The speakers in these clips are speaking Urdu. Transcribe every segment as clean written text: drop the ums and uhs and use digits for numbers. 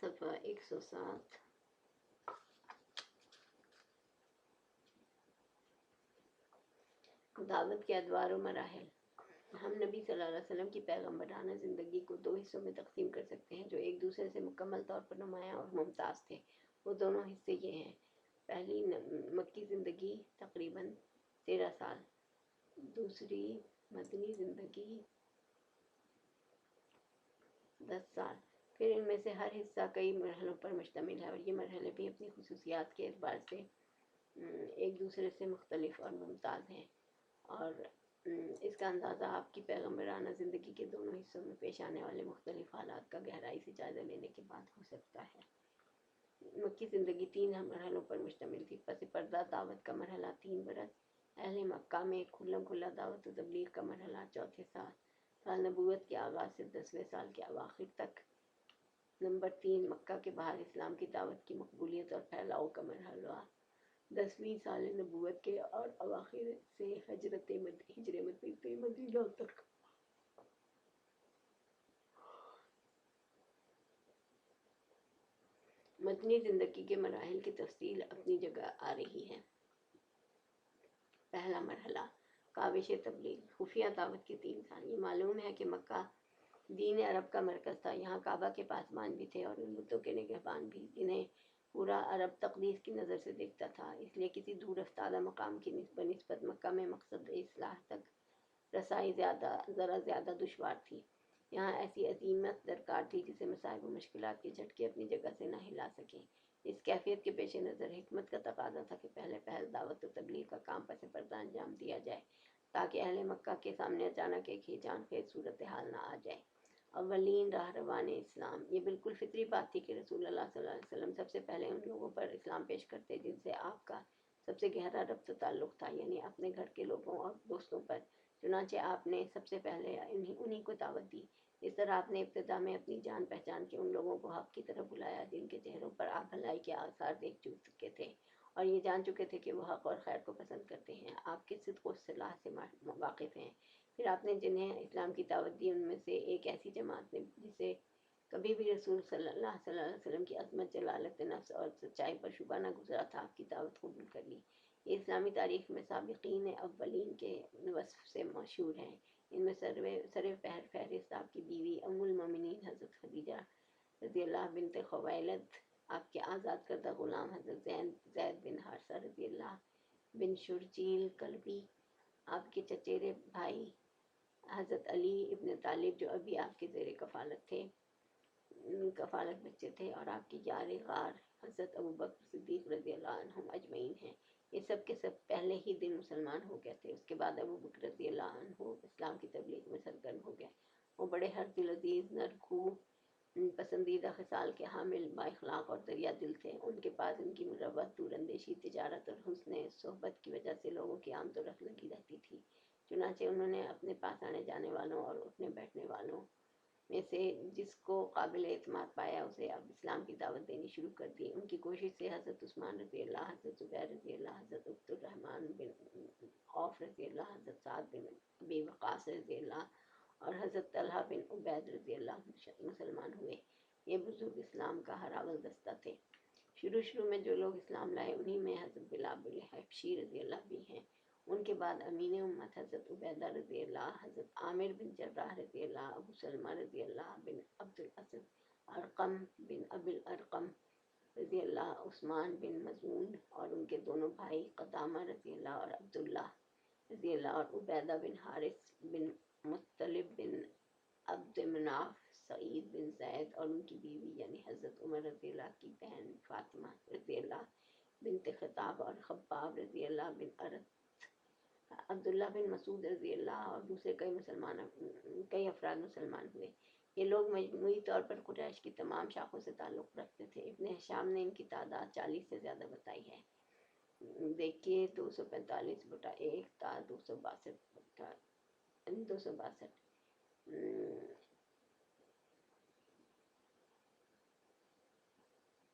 صفحہ 107۔ دعوت کے ادوار و مراحل۔ ہم نبی صلی اللہ علیہ وسلم کی پیغمبرانہ زندگی کو دو حصوں میں تقسیم کر سکتے ہیں جو ایک دوسرے سے مکمل طور پر نمایاں اور ممتاز تھے۔ وہ دونوں حصے یہ ہیں: پہلی مکی زندگی تقریباً 13 سال، دوسری مدنی زندگی 10 سال۔ پھر ان میں سے ہر حصہ کئی مرحلوں پر مشتمل ہے اور یہ مرحلے بھی اپنی خصوصیات کے اعتبار سے ایک دوسرے سے مختلف اور ممتاز ہیں، اور اس کا اندازہ آپ کی پیغمبرانہ زندگی کے دونوں حصوں میں پیش آنے والے مختلف حالات کا گہرائی سے جائزہ لینے کے بعد ہو سکتا ہے۔ مکی زندگی 3 مرحلوں پر مشتمل تھی۔ پس پردہ دعوت کا مرحلہ 3 برس، اہل مکہ میں کھلم کھلا دعوت و تبلیغ کا مرحلہ 4 سال نبوت کے آغاز سے 10ویں سال کے اواخر تک۔ نمبر 3، مکہ کے باہر اسلام کی دعوت کی مقبولیت اور پھیلاؤ کا مرحلہ 10ویں سال نبوت کے اور اواخر سے ہجر مدینہ تک۔ مدنی زندگی کے مراحل کی تفصیل اپنی جگہ آ رہی ہے۔ پہلا مرحلہ، کاوش تبلیغ، خفیہ دعوت کے 3 سال۔ یہ معلوم ہے کہ مکہ دین عرب کا مرکز تھا، یہاں کعبہ کے پاسبان بھی تھے اور ان بتوں کے نگہبان بھی جنہیں پورا عرب تقدیس کی نظر سے دیکھتا تھا، اس لیے کسی دور افتادہ مقام کی بنسبت مکہ میں مقصد اصلاح تک رسائی ذرا زیادہ دشوار تھی۔ یہاں ایسی عزیمت درکار تھی جسے مصائب و مشکلات کے جھٹکے اپنی جگہ سے نہ ہلا سکیں۔ اس کیفیت کے پیش نظر حکمت کا تقاضا تھا کہ پہل دعوت و تبلیغ کا کام پس پردہ انجام دیا جائے تاکہ اہل مکہ کے سامنے اچانک ایک ہی جان خیز صورتحال نہ آ جائے۔ اولین راہروان اسلام، یہ بالکل فطری بات تھی کہ رسول اللہ صلی اللہ علیہ وسلم سب سے پہلے ان لوگوں پر اسلام پیش کرتے جن سے آپ کا سب سے گہرا ربط و تعلق تھا، یعنی اپنے گھر کے لوگوں اور دوستوں پر۔ چنانچہ آپ نے سب سے پہلے انہی کو دعوت دی۔ اس طرح آپ نے ابتدا میں اپنی جان پہچان کے ان لوگوں کو حق کی طرف بلایا جن کے چہروں پر آپ بھلائی کے آثار دیکھ چکے تھے اور یہ جان چکے تھے کہ وہ حق اور خیر کو پسند کرتے ہیں، آپ کے صدق و صلاح سے واقف ہیں۔ پھر آپ نے جنہیں اسلام کی دعوت دی ان میں سے ایک ایسی جماعت نے جسے کبھی بھی رسول صلی اللہ علیہ وسلم کی عظمت، جلالت نفس اور سچائی پر شبہ نہ گزرا تھا، آپ کی دعوت قبول کر لی۔ یہ اسلامی تاریخ میں سابقین اولین کے وصف سے مشہور ہیں۔ ان میں سر فہرست آپ کی بیوی ام المومنین حضرت خدیجہ رضی اللہ بنت خویلد، آپ کے آزاد کردہ غلام حضرت زید بن حارثہ رضی اللہ بن شرجیل کلبی، آپ کے چچیرے بھائی حضرت علی ابن طالب جو ابھی آپ کے زیر کفالت بچے تھے، اور آپ کے یار غار حضرت ابوبکر صدیق رضی اللہ عنہم اجمعین ہیں۔ یہ سب کے سب پہلے ہی دن مسلمان ہو گئے تھے۔ اس کے بعد ابوبکر رضی اللہ عنہ اسلام کی تبلیغ میں سرگرم ہو گئے۔ وہ بڑے ہر دل عزیز، نرخو، پسندیدہ خصال کے حامل، با اخلاق اور دریا دل تھے۔ ان کے پاس ان کی مروت، دور اندیشی، تجارت اور حسن صحبت کی وجہ سے لوگوں کی آمد و رفت لگی رہتی تھی۔ چنانچہ انہوں نے اپنے پاس آنے جانے والوں اور اٹھنے بیٹھنے والوں میں سے جس کو قابل اعتماد پایا اسے اب اسلام کی دعوت دینی شروع کر دی۔ ان کی کوشش سے حضرت عثمان رضی اللہ، حضرت زبیر رضی اللہ، حضرت عبد الرحمن بن عوف رضی اللہ، حضرت سعد بن ابی وقاص رضی اللہ اور حضرت طلحہ بن عبید رضی اللہ مسلمان ہوئے۔ یہ بزرگ اسلام کا ہراول دستہ تھے۔ شروع میں جو لوگ اسلام لائے انہی میں حضرت بلال حبشی رضی اللہ بھی ہیں۔ ان کے بعد امین امت حضرت عبیدہ رضی اللہ، حضرت عامر بن جراح رضی اللہ، ابو سلمہ رضی اللہ بن عبد الاسد، ارقم بن ابی الارقم رضی اللہ، عثمان بن مظعون اور ان کے دونوں بھائی قدامہ رضی اللہ اور عبداللہ رضی اللہ، اور عبیدہ بن حارث بن مطلب بن عبد مناف، سعید بن زید اور ان کی بیوی یعنی حضرت عمر رضی اللہ کی بہن فاطمہ رضی اللہ بنت خطاب اور خباب رضی اللہ بن ارت، عبداللہ بن مسعود رضی اللہ اور دوسرے کئی افراد مسلمان ہوئے۔ یہ لوگ مجموعی طور پر قریش کی تمام شاخوں سے تعلق رکھتے تھے۔ ابن ہشام نے ان کی تعداد 40 سے زیادہ بتائی ہے۔ دیکھیے 245/1 تا 262۔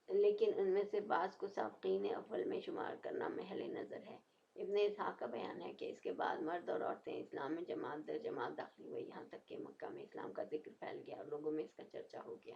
لیکن ان میں سے بعض کو سابقین اول میں شمار کرنا محل نظر ہے۔ ابن اسحاق کا بیان ہے کہ اس کے بعد مرد اور عورتیں اسلام میں جماعت در جماعت داخل ہوئے، یہاں تک کہ مکہ میں اسلام کا ذکر پھیل گیا اور لوگوں میں اس کا چرچا ہو گیا۔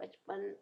55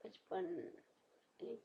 55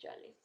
40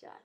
4,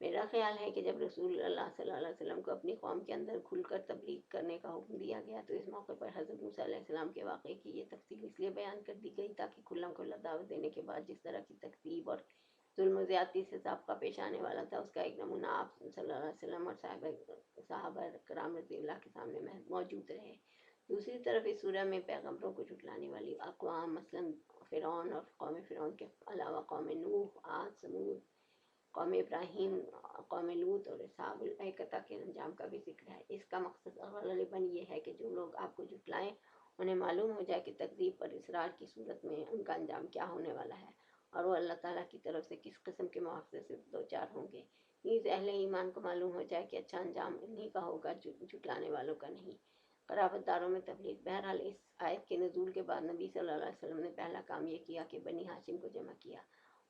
میرا خیال ہے کہ جب رسول اللہ صلی اللہ علیہ وسلم کو اپنی قوم کے اندر کھل کر تبلیغ کرنے کا حکم دیا گیا تو اس موقع پر حضرت موسیٰ علیہ السلام کے واقعے کی یہ تفصیل اس لیے بیان کر دی گئی تاکہ کھلا کھلا دعوت دینے کے بعد جس طرح کی تکذیب اور ظلم و زیادتی سے سابقہ پیش آنے والا تھا اس کا ایک نمونہ آپ صلی اللہ علیہ وسلم اور صحابہ کرام رضی اللہ کے سامنے موجود رہے۔ دوسری طرف اس سورہ میں پیغمبروں کو جھٹلانے والی اقوام مثلاً فرعون اور قوم فرعون کے علاوہ قوم نوح، عاد، ثمود، قوم ابراہیم، قوم لوط اور اصحاب الایکہ کے انجام کا بھی ذکر ہے۔ اس کا مقصد غالباً یہ ہے کہ جو لوگ آپ کو جھٹلائیں انہیں معلوم ہو جائے کہ تکذیب پر اصرار کی صورت میں ان کا انجام کیا ہونے والا ہے اور وہ اللہ تعالیٰ کی طرف سے کس قسم کے مواخذے سے دوچار ہوں گے۔ نیز اہل ایمان کو معلوم ہو جائے کہ اچھا انجام انہی کا ہوگا جھٹلانے والوں کا نہیں۔ قرابت داروں میں تبلیغ۔ بہرحال اس آیت کے نزول کے بعد نبی صلی اللہ علیہ وسلم نے پہلا کام یہ کیا کہ بنی ہاشم کو جمع کیا۔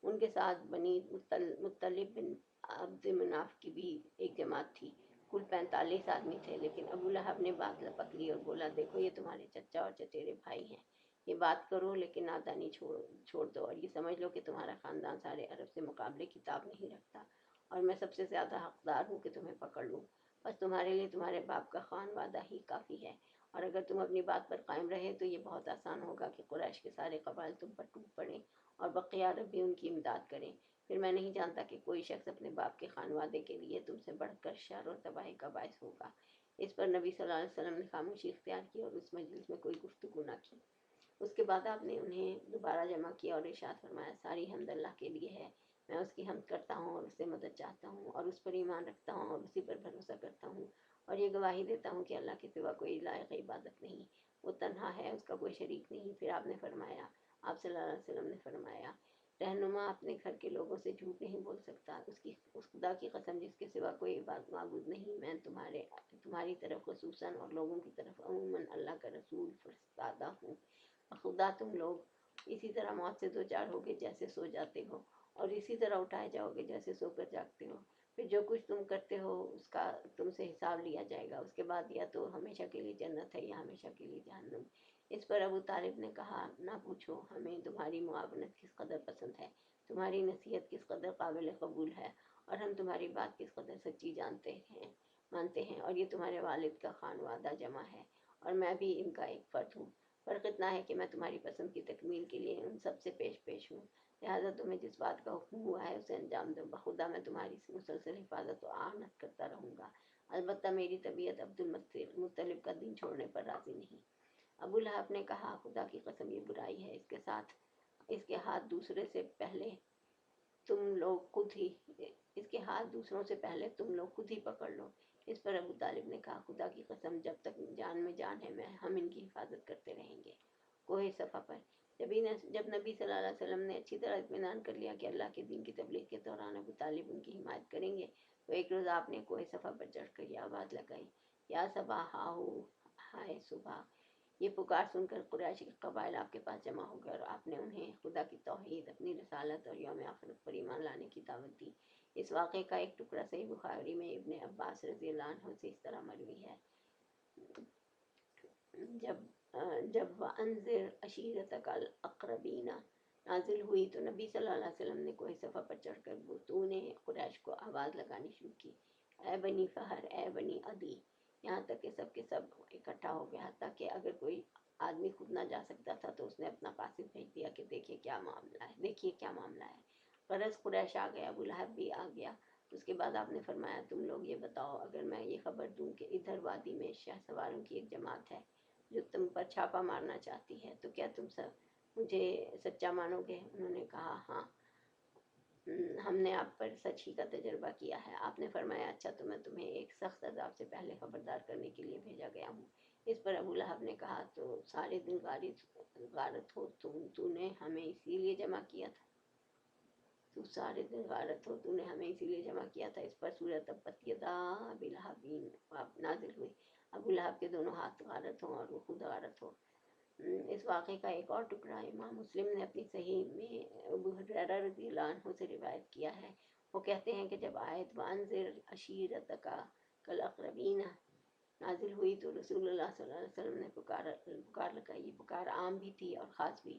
ان کے ساتھ بنی مطلب بن عبد مناف کی بھی ایک جماعت تھی، کل 45 آدمی تھے، لیکن ابو لہب نے بات لپک لی اور بولا دیکھو یہ تمہارے چچا اور چچیرے بھائی ہیں، یہ بات کرو لیکن نادانی چھوڑ دو اور یہ سمجھ لو کہ تمہارا خاندان سارے عرب سے مقابلے کتاب نہیں رکھتا اور میں سب سے زیادہ حقدار ہوں کہ تمہیں پکڑ لوں، بس تمہارے لیے تمہارے باپ کا خان وعدہ ہی کافی ہے اور اگر تم اپنی بات پر قائم رہے تو یہ بہت آسان ہوگا کہ قریش کے سارے قبائل تم پر ٹوٹ پڑیں اور بقیہ عرب بھی ان کی امداد کریں، پھر میں نہیں جانتا کہ کوئی شخص اپنے باپ کے خانوادے کے لیے تم سے بڑھ کر شر اور تباہی کا باعث ہوگا۔ اس پر نبی صلی اللہ علیہ وسلم نے خاموشی اختیار کی اور اس مجلس میں کوئی گفتگو نہ کی۔ اس کے بعد آپ نے انہیں دوبارہ جمع کیا اور ارشاد فرمایا ساری حمد اللہ کے لیے ہے، میں اس کی حمد کرتا ہوں اور اس سے مدد چاہتا ہوں اور اس پر ایمان رکھتا ہوں اور اسی پر بھروسہ کرتا ہوں اور یہ گواہی دیتا ہوں کہ اللہ کے سوا کوئی لائق عبادت نہیں، وہ تنہا ہے، اس کا کوئی شریک نہیں۔ پھر آپ صلی اللہ علیہ وسلم نے فرمایا رہنما اپنے گھر کے لوگوں سے جھوٹ نہیں بول سکتا، اس خدا کی قسم جس کے سوا کوئی معبود نہیں، میں تمہاری طرف خصوصاً اور لوگوں کی طرف عموماً اللہ کا رسول فرستادہ ہوں، خدا تم لوگ اسی طرح موت سے دوچار ہوگے جیسے سو جاتے ہو اور اسی طرح اٹھائے جاؤ گے جیسے سو کر جاگتے ہو، پھر جو کچھ تم کرتے ہو اس کا تم سے حساب لیا جائے گا، اس کے بعد یا تو ہمیشہ کے لیے جنت ہے یا ہمیشہ کے لیے جہنم۔ اس پر ابو طالب نے کہا نہ پوچھو، ہمیں تمہاری معاونت کس قدر پسند ہے، تمہاری نصیحت کس قدر قابل قبول ہے اور ہم تمہاری بات کس قدر سچی مانتے ہیں اور یہ تمہارے والد کا خانوادہ جمع ہے اور میں بھی ان کا ایک فرد ہوں، فرق اتنا ہے کہ میں تمہاری پسند کی تکمیل کے لیے ان سب سے پیش ہوں، لہٰذا تمہیں جس بات کا حکم ہوا ہے اسے انجام دو، بخدا میں تمہاری مسلسل حفاظت و اعانت کرتا رہوں گا، البتہ میری طبیعت عبد المطلب کا دین چھوڑنے پر راضی نہیں۔ ابو لہب نے کہا خدا کی قسم یہ برائی ہے، اس کے ہاتھ دوسروں سے پہلے تم لوگ خود ہی پکڑ لو۔ اس پر ابو طالب نے کہا خدا کی قسم جب تک جان میں جان ہے ہم ان کی حفاظت کرتے رہیں گے۔ کوہ صفا پر جب نبی صلی اللہ علیہ وسلم نے اچھی طرح اطمینان کر لیا کہ اللہ کے دین کی تبلیغ کے دوران ابو طالب ان کی حمایت کریں گے تو ایک روز آپ نے کوہ صفا پر چڑھ کر یہ آواز لگائی یا صباح ہائے صبح، یہ پکار سن کر قریش کے قبائل آپ کے پاس جمع ہو گئے اور آپ نے انہیں خدا کی توحید، اپنی رسالت اور یوم آخرت پر ایمان لانے کی دعوت دی۔ اس واقعے کا ایک ٹکڑا صحیح بخاری میں ابن عباس رضی اللہ عنہ سے اس طرح مروی ہے جب وَأَنذِرْ عَشِيرَتَكَ الْأَقْرَبِينَ نازل ہوئی تو نبی صلی اللہ علیہ وسلم نے کوہ صفا پر چڑھ کر بطون قریش کو آواز لگانی شروع کی، اے بنی فہر، اے بنی عدی، یہاں تک کہ سب اکٹھا ہو گیا، حتیٰ کہ اگر کوئی آدمی خود نہ جا سکتا تھا تو اس نے اپنا قاصد بھیج دیا کہ دیکھیے کیا معاملہ ہے۔ غرض قریش آ گیا، ابو لہب بھی آ گیا۔ اس کے بعد آپ نے فرمایا تم لوگ یہ بتاؤ اگر میں یہ خبر دوں کہ ادھر وادی میں شہ سواروں کی ایک جماعت ہے جو تم پر چھاپا مارنا چاہتی ہے تو کیا تم سب مجھے سچا مانو گے؟ انہوں نے کہا ہاں، ہم نے آپ پر سچ ہی کا تجربہ کیا ہے۔ آپ نے فرمایا اچھا تو میں تمہیں ایک سخت عذاب سے پہلے خبردار کرنے کے لیے بھیجا گیا ہوں۔ اس پر ابو لہب نے کہا تو سارے دن غارت ہو تو نے ہمیں اسی لیے جمع کیا تھا۔ اس پر سورۃ تبت یدا ابی لہب نازل ہوئی، ابو لہب کے دونوں ہاتھ غارت ہوں اور وہ خود غارت ہو۔ اس واقعے کا ایک اور ٹکڑا امام مسلم نے اپنی صحیح میں ابو ہریرہ رضی اللہ عنہ سے روایت کیا ہے، وہ کہتے ہیں کہ جب آیت وَأَنذِرْ عَشِيرَتَكَ الْأَقْرَبِينَ نازل ہوئی تو رسول اللہ صلی اللہ علیہ وسلم نے پکار لگائی، یہ پکار عام بھی تھی اور خاص بھی،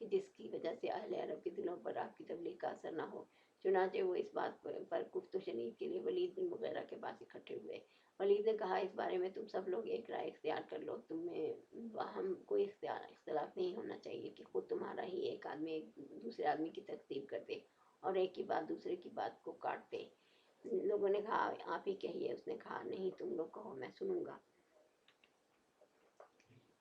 کہ جس کی وجہ سے اہل عرب کے دلوں پر آپ کی تبلیغ کا اثر نہ ہو۔ چنانچہ وہ اس بات پر گفت و شنید کے لیے ولید بن مغیرہ کے پاس اکٹھے ہوئے۔ ولید نے کہا اس بارے میں تم سب لوگ ایک رائے اختیار کر لو، تمہیں باہم کوئی اختلاف نہیں ہونا چاہیے کہ خود تمہارا ہی ایک آدمی ایک دوسرے آدمی کی تکذیب کر دے اور ایک کی بات دوسرے کی بات کو کاٹ دے۔ لوگوں نے کہا آپ ہی کہیے، اس نے کہا نہیں تم لوگ کہو، میں سنوں گا۔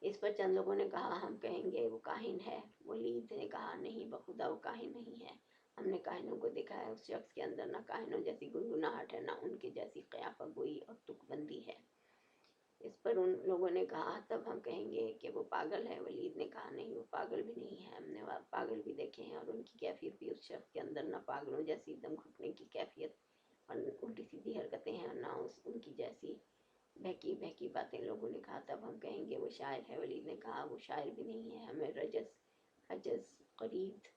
اس پر چند لوگوں نے کہا ہم کہیں گے وہ کاہن ہے۔ ولید نے کہا نہیں بخدا وہ کاہن نہیں ہے، ہم نے کاہنوں کو دیکھا ہے، اس شخص کے اندر نہ کاہنوں جیسی گنگناہٹ ہے، نہ ان کے جیسی قیافہ گوئی اور تک بندی ہے۔ اس پر ان لوگوں نے کہا تب ہم کہیں گے کہ وہ پاگل ہے۔ ولید نے کہا نہیں وہ پاگل بھی نہیں ہے، ہم نے پاگل بھی دیکھے ہیں اور ان کی کیفیت بھی، اس شخص کے اندر نہ پاگلوں جیسی دم گھٹنے کی کیفیت اور الٹی سیدھی حرکتیں ہیں اور نہ ان کی جیسی بہکی بہکی باتیں۔ لوگوں نے کہا تب ہم کہیں گے وہ شاعر ہے۔ ولید نے کہا وہ شاعر بھی نہیں ہے، ہمیں رجس، حجز، قرید،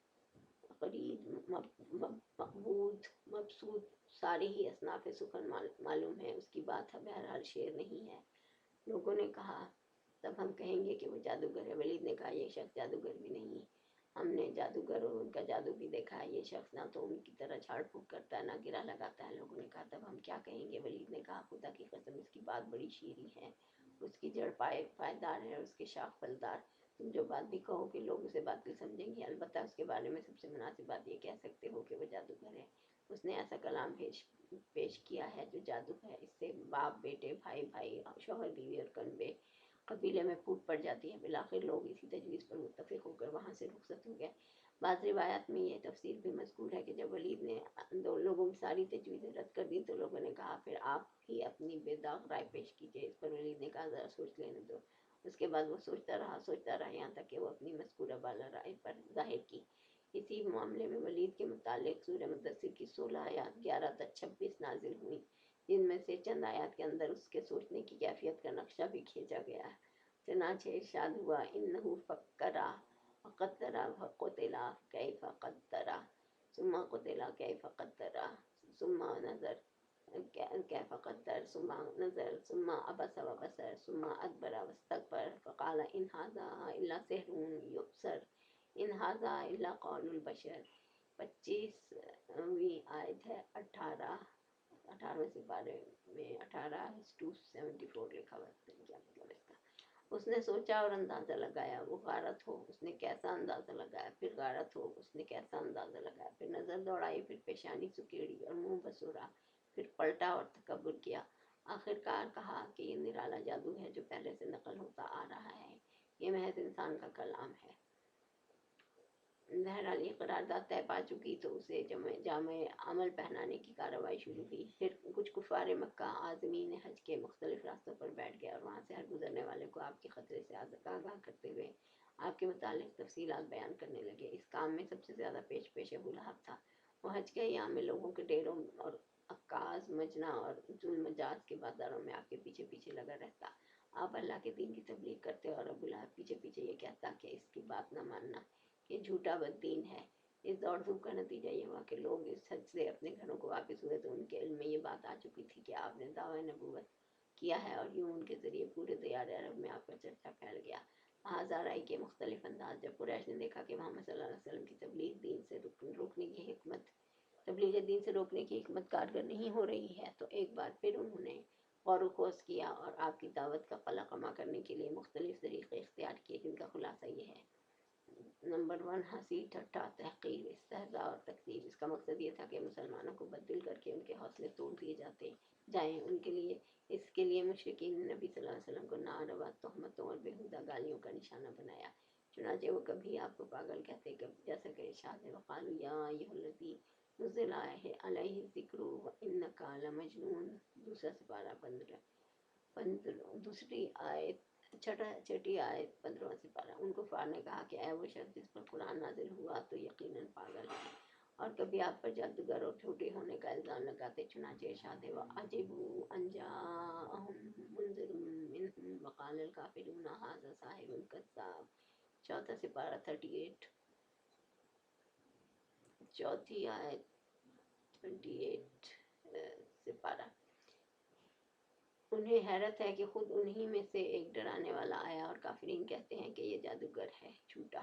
مقبود، مبسوط سارے ہی اصناف سخن معلوم ہیں، اس کی بات بہرحال شعر نہیں ہے۔ لوگوں نے کہا تب ہم کہیں گے کہ وہ جادوگر ہے۔ ولید نے کہا یہ شخص جادوگر بھی نہیں، ہم نے جادوگر اور ان کا جادو بھی دیکھا ہے، یہ شخص نہ تو ان کی طرح جھاڑ پھونک کرتا ہے نہ گرہ لگاتا ہے۔ لوگوں نے کہا تب ہم کیا کہیں گے؟ ولید نے کہا خدا کی قسم اس کی بات بڑی شیریں ہے، اس کی جڑ پائیدار ہے اور اس کے شاخ پھلدار، تم جو بات بھی کہو کہ لوگ اسے باطل سمجھیں گے، البتہ اس کے بارے میں سب سے مناسب بات یہ کہہ سکتے ہو کہ وہ جادوگر ہے، اس نے ایسا کلام پیش کیا ہے جو جادو ہے، اس سے باپ بیٹے، بھائی بھائی، شوہر بیوی اور کنبے قبیلے میں پھوٹ پڑ جاتی ہے۔ بالآخر لوگ اسی تجویز پر متفق ہو کر وہاں سے رخصت ہو گئے۔ بعض روایات میں یہ تفصیل بھی مذکور ہے کہ جب ولید نے دو لوگوں کی ساری تجویزیں رد کر دی تو لوگوں نے کہا پھر آپ ہی اپنی بے داغ رائے پیش کیجیے۔ اس پر ولید نے کہا ذرا سوچ لینے دو۔ اس کے بعد وہ سوچتا رہا یہاں تک کہ وہ اپنی مذکورہ بالا رائے پر ظاہر کی۔ اسی معاملے میں ولید کے متعلق سورہ مدثر کی 16 آیات 11 تا 26 نازل ہوئیں، جن میں سے چند آیات کے اندر اس کے سوچنے کی کیفیت کا نقشہ بھی کھینچا گیا ہے۔ چنانچہ ارشاد ہوا انہ فکرا فقدرا فقتلا کیف قدرا ثم قتلا کیف قدرا ثم نظر کیف قدر ثم نظر ثم عبس وبصر ثم ادبر واستكبر فقال ان هذا الا سحر یؤثر ان هذا الا قول البشر۔ 25ویں آیت ہے، 18ویں سپارے میں 18:74 لکھا ہوا ہے، کیا مطلب اس کا؟ اس نے سوچا اور اندازہ لگایا، وہ غارت ہو، اس نے کیسا اندازہ لگایا، پھر غارت ہو، اس نے کیسا اندازہ لگایا، پھر نظر دوڑائی، پھر پیشانی سکیڑی اور منہ بسورا، پھر پلٹا اور تکبر کیا، آخر کار کہا کہ یہ نرالا جادو ہے جو پہلے سے نقل ہوتا آ رہا ہے، یہ محض انسان کا کلام ہے۔ بہرحال یہ قرارداد طے پا چکی تو اسے جامع عمل پہنانے کی کارروائی شروع ہوئی۔ پھر کچھ کفار مکہ عازمین حج کے مختلف راستوں پر بیٹھ گئے اور وہاں سے ہر گزرنے والے کو آپ کے خطرے سے آگاہ کرتے ہوئے آپ کے متعلق تفصیلات بیان کرنے لگے۔ اس کام میں سب سے زیادہ پیش ابو لہب تھا۔ وہ حج کے ایام میں لوگوں کے ڈیروں اور عکاظ، مجنہ اور ذوالمجاز کے بازاروں میں آپ کے پیچھے پیچھے لگا رہتا۔ آپ اللہ کے دین کی تبلیغ کرتے اور ابو لہب پیچھے پیچھے یہ کہتا کہ اس کی بات نہ ماننا، یہ جھوٹا بددین ہے۔ اس دوڑ دھوپ کا نتیجہ یہ ہوا کہ لوگ اس حج سے اپنے گھروں کو واپس ہوئے تو ان کے علم میں یہ بات آ چکی تھی کہ آپ نے دعویٰ نبوت کیا ہے، اور یوں ان کے ذریعے پورے دیار عرب میں آپ کا چرچا پھیل گیا۔ ہزار آئی کے مختلف انداز۔ جب قریش نے دیکھا کہ محمد صلی اللہ علیہ وسلم کی تبلیغ دین سے روکنے کی حکمت کارگر نہیں ہو رہی ہے تو ایک بار پھر انہوں نے غور و خوض کیا اور آپ کی دعوت کا قلع قمع کرنے کے لیے مختلف طریقے اختیار کیے، جن کا خلاصہ یہ ہے: نمبر 1، ہنسی، ٹھٹھا، تحقیر، استہزاء اور تکذیب۔ اس کا مقصد یہ تھا کہ مسلمانوں کو بددل کر کے ان کے حوصلے توڑ دیے جائیں۔ اس کے لیے مشرکین نے نبی صلی اللہ علیہ وسلم کو ناروا تہمتوں اور بیہودہ گالیوں کا نشانہ بنایا، چنانچہ وہ کبھی آپ کو پاگل کہتے، جیسا کہ ارشاد ہے وقالوا یا ایھا الذی نزل علیہ الذکر انک لمجنون، دوسرا سپارہ 15 دوسری آیت، چھٹی آیت 15واں سپارہ۔ ان کفار نے کہا کہ اے وہ شخص جس پر قرآن نازل ہوا تو یقیناً پاگل ہے، اور کبھی آپ پر جادوگر اور جھوٹے ہونے کا الزام لگاتے، چنانچہ ارشاد ہے وَعَجِبُوا أَن جَاءَهُم مُنذِرٌ مِّنْهُمْ وَقَالَ الْكَافِرُونَ هَٰذَا سَاحِرٌ كَذَّابٌ، چوتھا سپارہ 38، چوتھی آیت 28 سپارہ۔ انہیں حیرت ہے کہ خود انہی میں سے ایک ڈرانے والا آیا اور کافرین کہتے ہیں کہ یہ جادوگر ہے، جھوٹا۔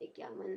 51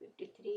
53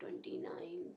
29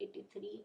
83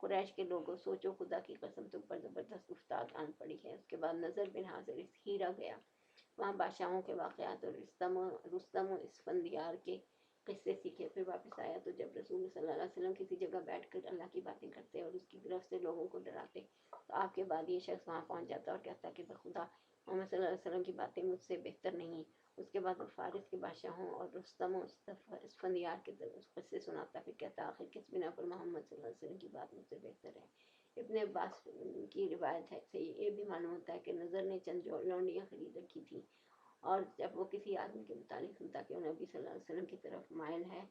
قریش کے لوگوں سوچو خدا کی قسم تم پر زبردست گفتار آن پڑی ہے۔ اس کے بعد نظر بن حاضر ہیرا گیا، وہاں بادشاہوں کے واقعات اور رستم و اسفندیار کے قصے سیکھے، پھر واپس آیا تو جب رسول صلی اللہ علیہ وسلم کسی جگہ بیٹھ کر اللہ کی باتیں کرتے اور اس کی طرف سے لوگوں کو ڈراتے تو آپ کے بعد یہ شخص وہاں پہنچ جاتا اور کہتا کہ بخدا محمد صلی اللہ علیہ وسلم کی باتیں مجھ سے بہتر نہیں۔ اس کے بعد وہ فارس کے بادشاہوں اور رستم و اسفندیار کے قصے سناتا، پھر کہتا آخر کس بنا پر محمد صلی اللہ علیہ وسلم کی بات مجھ سے بہتر ہے۔ ابن عباس کی روایت ہے سے یہ بھی معلوم ہوتا ہے کہ نظر نے چند لونڈیاں خرید رکھی تھیں، اور جب وہ کسی آدمی کے متعلق سنتا کہ وہ نبی صلی اللہ علیہ وسلم کی طرف مائل ہے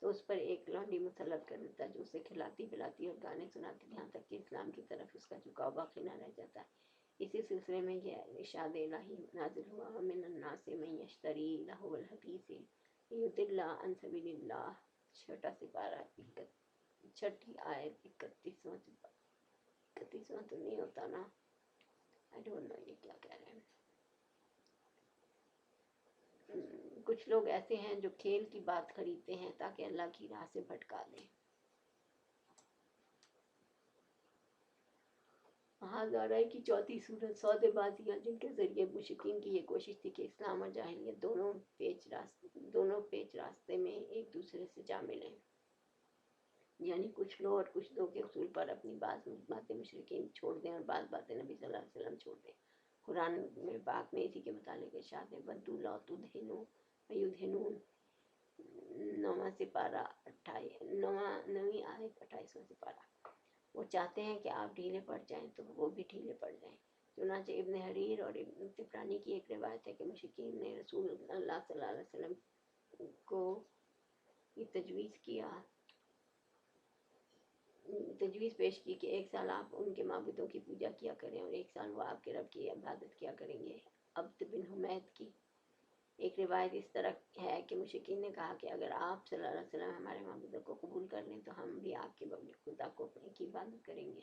تو اس پر ایک لونڈی مسلط کر دیتا جو اسے کھلاتی پلاتی اور گانے سناتی یہاں تک کہ اسلام کی طرف اس کا جھکاؤ باقی نہ رہ جاتا۔ اسی سلسلے میں یہ ارشاد الہی نازل ہوا ومن الناس من یشتری لہو الحدیث لیضل عن سبیل اللہ، چھٹا سپارہ، چھٹی آیت، 31واں سپارہ، 31واں تو نہیں ہوتا نا، آئی ڈونٹ نو یہ کیا کہہ رہے ہیں۔ کچھ لوگ ایسے ہیں جو کھیل کی بات خریدتے ہیں تاکہ اللہ کی راہ سے بھٹکا دیں۔ ہزارہ کی چوتھی صورت سودے بازیاں، جن کے ذریعے مشرکین کی یہ کوشش تھی کہ اسلام اور جاہلیت دونوں پیچ راستے میں ایک دوسرے سے جا ملیں، یعنی کچھ لو اور کچھ دو کے اصول پر اپنی بعض باتیں مشرکین چھوڑ دیں اور بعض باتیں نبی صلی اللہ علیہ وسلم چھوڑ دیں۔ قرآن میں پاک میں اسی کے متعلق ارشاد ہے ودوا لو تدہنوا فیدہنون، 9واں سپارہ 9ویں آیت 28واں سپارہ۔ وہ چاہتے ہیں کہ آپ ڈھیلے پڑ جائیں تو وہ بھی ڈھیلے پڑ جائیں۔ چنانچہ ابن حریر اور ابن طبرانی کی ایک روایت ہے کہ مشرکین نے رسول اللہ صلی اللہ علیہ وسلم کو یہ تجویز پیش کی کہ ایک سال آپ ان کے معبودوں کی پوجا کیا کریں اور ایک سال وہ آپ کے رب کی عبادت کیا کریں گے۔ عبد بن حمید کی ایک روایت اس طرح ہے کہ مشرکین نے کہا کہ اگر آپ صلی اللہ علیہ وسلم ہمارے معبودوں کو قبول کر لیں تو ہم بھی آپ کے خدا کو کی عبادت کریں گے۔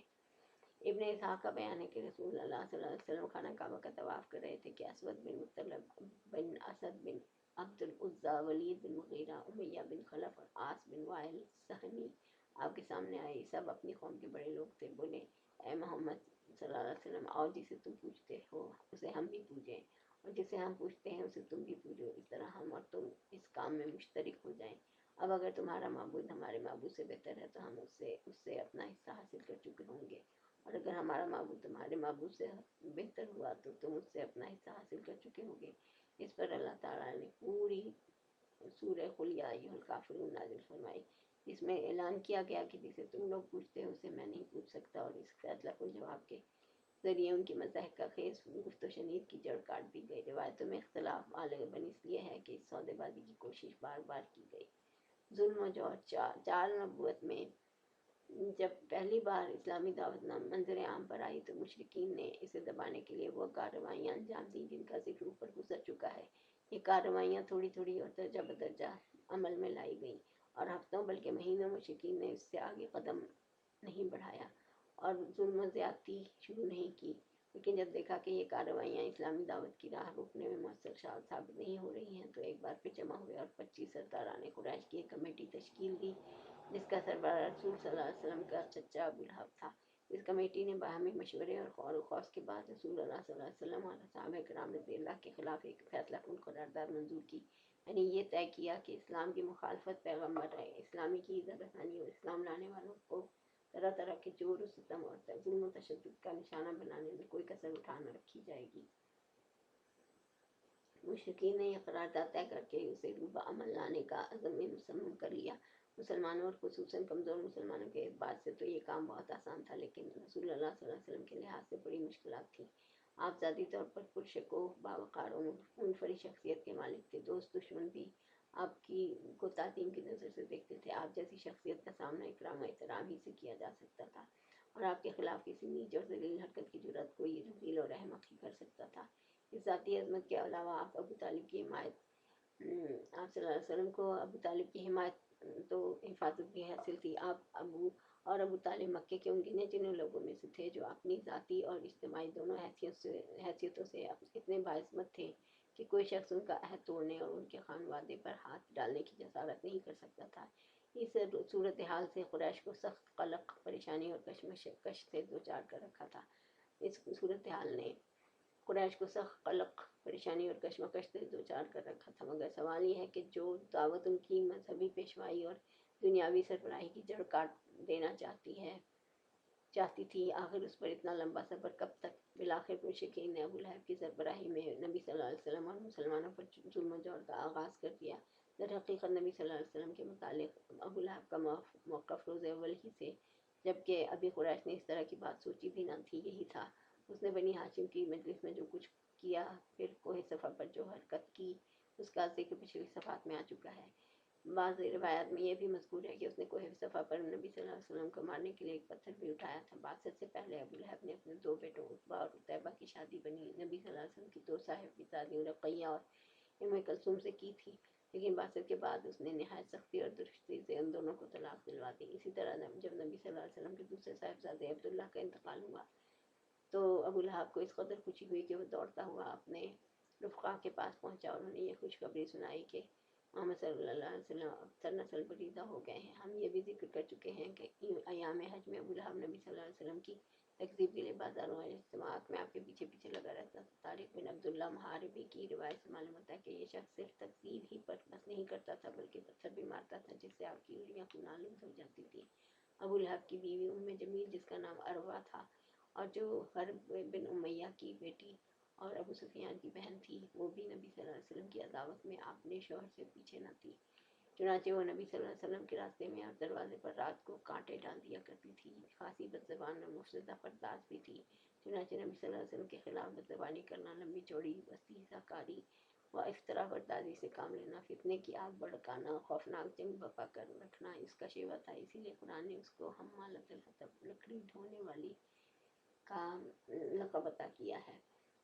ابن اسحاق کا بیان ہے کہ رسول اللہ صلی اللہ علیہ وسلم خانہ کعبہ کا طواف کر رہے تھے کہ اسود بن مطلب بن اسد بن عبد العزیٰ، ولید بن مغیرہ، امیہ بن خلف اور عاص بن وائل سہمی آپ کے سامنے آئے۔ سب اپنی قوم کے بڑے لوگ تھے۔ بولے اے محمد صلی اللہ علیہ وسلم، آؤ جسے تم پوجتے ہو اسے ہم بھی پوجیں، اور جسے ہم پوجتے ہیں اسے تم بھی پوجو، اس طرح ہم اور تم اس کام میں مشترک ہو جائیں۔ اب اگر تمہارا معبود ہمارے معبود سے بہتر ہے تو ہم اس سے اپنا حصہ حاصل کر چکے ہوں گے، اور اگر ہمارا معبود تمہارے معبود سے بہتر ہوا تو تم اس سے اپنا حصہ حاصل کر چکے ہوں گے۔ اس پر اللہ تعالیٰ نے پوری سورہ قل یا ایھا الکافرون نازل فرمائی، جس میں اعلان کیا گیا کہ جسے تم لوگ پوچھتے ہو اسے میں نہیں پوچھ سکتا، اور اس فیصلہ کن جواب کے ذریعے ان کی مضحکہ خیز گفت و شنید کی جڑ کاٹ دی گئی۔ روایتوں میں اختلاف غالباً اس لیے ہے کہ اس سودے بازی کی کوشش بار بار کی گئی۔ ظلم و جور، چال نبوت میں جب پہلی بار اسلامی دعوت منظر عام پر آئی تو مشرکین نے اسے دبانے کے لیے وہ کارروائیاں انجام دیں جن کا ذکر اوپر گزر چکا ہے۔ یہ کارروائیاں تھوڑی تھوڑی اور درجہ بدرجہ عمل میں لائی گئیں، اور ہفتوں بلکہ مہینوں مشرکین نے اس سے آگے قدم نہیں بڑھایا اور ظلم و زیادتی شروع نہیں کی، لیکن جب دیکھا کہ یہ کارروائیاں اسلامی دعوت کی راہ روکنے میں مؤثر ثابت نہیں ہو رہی ہیں تو ایک بار پھر جمع ہوئے اور 25 سرداران قریش کی ایک کمیٹی تشکیل دی جس کا سربراہ رسول صلی اللہ علیہ وسلم کا چچا ابو لہب تھا۔ اس کمیٹی نے باہمی مشورے اور غور و خوض کے بعد رسول اللہ صلی اللہ علیہ وسلم اور صحابہ کرام رضی اللہ کے خلاف ایک فیصلہ کن قرارداد منظور کی، یعنی یہ طے کیا کہ اسلام کی مخالفت، پیغمبر اسلامی کی عزت افزائی اور اسلام لانے والوں کو طرح طرح کے جور و ستم اور ظلم و تشدد کا نشانہ بنانے میں کوئی کسر اٹھا نہ رکھی جائے گی۔ مشرکین نے یہ قرارداد طے کر کے اسے روبہ عمل لانے کا عزم مصمم کر لیا۔ مسلمانوں اور خصوصاً کمزور مسلمانوں کے اعتبار سے تو یہ کام بہت آسان تھا، لیکن رسول اللہ صلی اللہ علیہ وسلم کے لحاظ سے بڑی مشکلات تھیں۔ آپ ذاتی طور پر پرشکوہ، باوقار و منفرد شخصیت کے مالک تھے۔ دوست دشمن بھی آپ کو تعظیم کی نظر سے دیکھتے تھے۔ آپ جیسی شخصیت کا سامنا اکرام و احترام ہی سے کیا جا سکتا تھا، اور آپ کے خلاف کسی نیچ اور ذلیل حرکت کی جرأت کوئی رذیل اور احمق ہی کر سکتا تھا۔ اس ذاتی عظمت کے علاوہ آپ صلی اللہ علیہ وسلم کو ابو طالب کی حفاظت بھی حاصل تھی۔ آپ ابو طالب مکے کے ان گنے چنے لوگوں میں سے تھے جو اپنی ذاتی اور اجتماعی دونوں حیثیتوں سے اتنے باعظمت تھے کہ کوئی شخص ان کا عہد توڑنے اور ان کے خانوادے پر ہاتھ ڈالنے کی جسارت نہیں کر سکتا تھا۔ اس صورتحال سے قریش کو سخت قلق، پریشانی اور کشمکش سے دوچار کر رکھا تھا۔ اس صورتحال نے قریش کو سخت قلق، پریشانی اور کشمکش سے دوچار کر رکھا تھا، مگر سوال یہ ہے کہ جو دعوت ان کی مذہبی پیشوائی اور دنیاوی سربراہی کی جڑ کاٹ دینا چاہتی تھی، آخر اس پر اتنا لمبا صبر کب تک؟ بالآخر مشرکین نے ابو لہب کی سربراہی میں نبی صلی اللہ علیہ وسلم اور مسلمانوں پر ظلم و جور کا آغاز کر دیا۔ در حقیقت نبی صلی اللہ علیہ وسلم کے متعلق ابو لہب کا موقف روز اول ہی سے، جبکہ ابھی قریش نے اس طرح کی بات سوچی بھی نہ تھی، یہی تھا۔ اس نے بنی ہاشم کی مجلس میں جو کچھ کیا، پھر کوہ صفا پر جو حرکت کی، اس کا ذکر پچھلی صفحات میں آ چکا ہے۔ بعض روایات میں یہ بھی مذکور ہے کہ اس نے کوہ صفا پر نبی صلی اللہ علیہ وسلم کو مارنے کے لیے ایک پتھر بھی اٹھایا تھا۔ بعثت سے پہلے ابو لہب نے اپنے 2 بیٹوں عتبہ اور عتیبہ کی شادی نبی صلی اللہ علیہ وسلم کی 2 صاحبزادیوں رقیہ اور ام کلثوم سے کی تھی، لیکن بعثت کے بعد اس نے نہایت سختی اور درستی سے ان دونوں کو طلاق دلوا دی۔ اسی طرح جب نبی صلی اللہ علیہ وسلم کے دوسرے صاحبزادے عبداللہ کا انتقال ہوا تو ابو لہب کو اس قدر خوشی ہوئی کہ وہ دوڑتا ہوا اپنے رفقا کے پاس پہنچا اور انہیں یہ خوشخبری سنائی کہ محمد صلی اللہ علیہ وسلم اب سر نسل بریدہ ہو گئے ہیں۔ ہم یہ بھی ذکر کر چکے ہیں کہ ایام حج میں ابو لہب نبی صلی اللہ علیہ وسلم کی تکذیب کے لیے بازاروں اور اجتماعات میں آپ کے پیچھے پیچھے لگا رہتا تھا۔ طارق بن عبداللہ محاربی کی روایت سے معلوم ہوتا ہے کہ یہ شخص صرف تکذیب ہی پر بس نہیں کرتا تھا بلکہ پتھر بھی مارتا تھا، جس سے آپ کی انگلیاں خون آلود ہو جاتی تھی۔ ابو لہب کی بیوی ام جمیل، جس کا نام عروہ تھا اور جو حرب بن امیہ کی بیٹی اور ابو سفیان کی بہن تھی، وہ بھی نبی صلی اللہ علیہ وسلم کی عداوت میں اپنے شوہر سے پیچھے نہ تھی۔ چنانچہ وہ نبی صلی اللہ علیہ وسلم کے راستے میں اور دروازے پر رات کو کانٹے ڈال دیا کرتی تھی۔ خاصی بدزبان اور مفسدہ پرداز بھی تھی۔ چنانچہ نبی صلی اللہ علیہ وسلم کے خلاف بدزبانی کرنا، لمبی چوڑی وسیع کاری و افطرا پردازی سے کام لینا، فتنے کی آگ بھڑکانا، خوفناک جنگ بپا کر رکھنا اس کا شیوا تھا۔ اسی لیے قرآن نے اس کو حمالۃ الحطب، لکڑی ڈھونے والی کا لقب عطا کیا ہے۔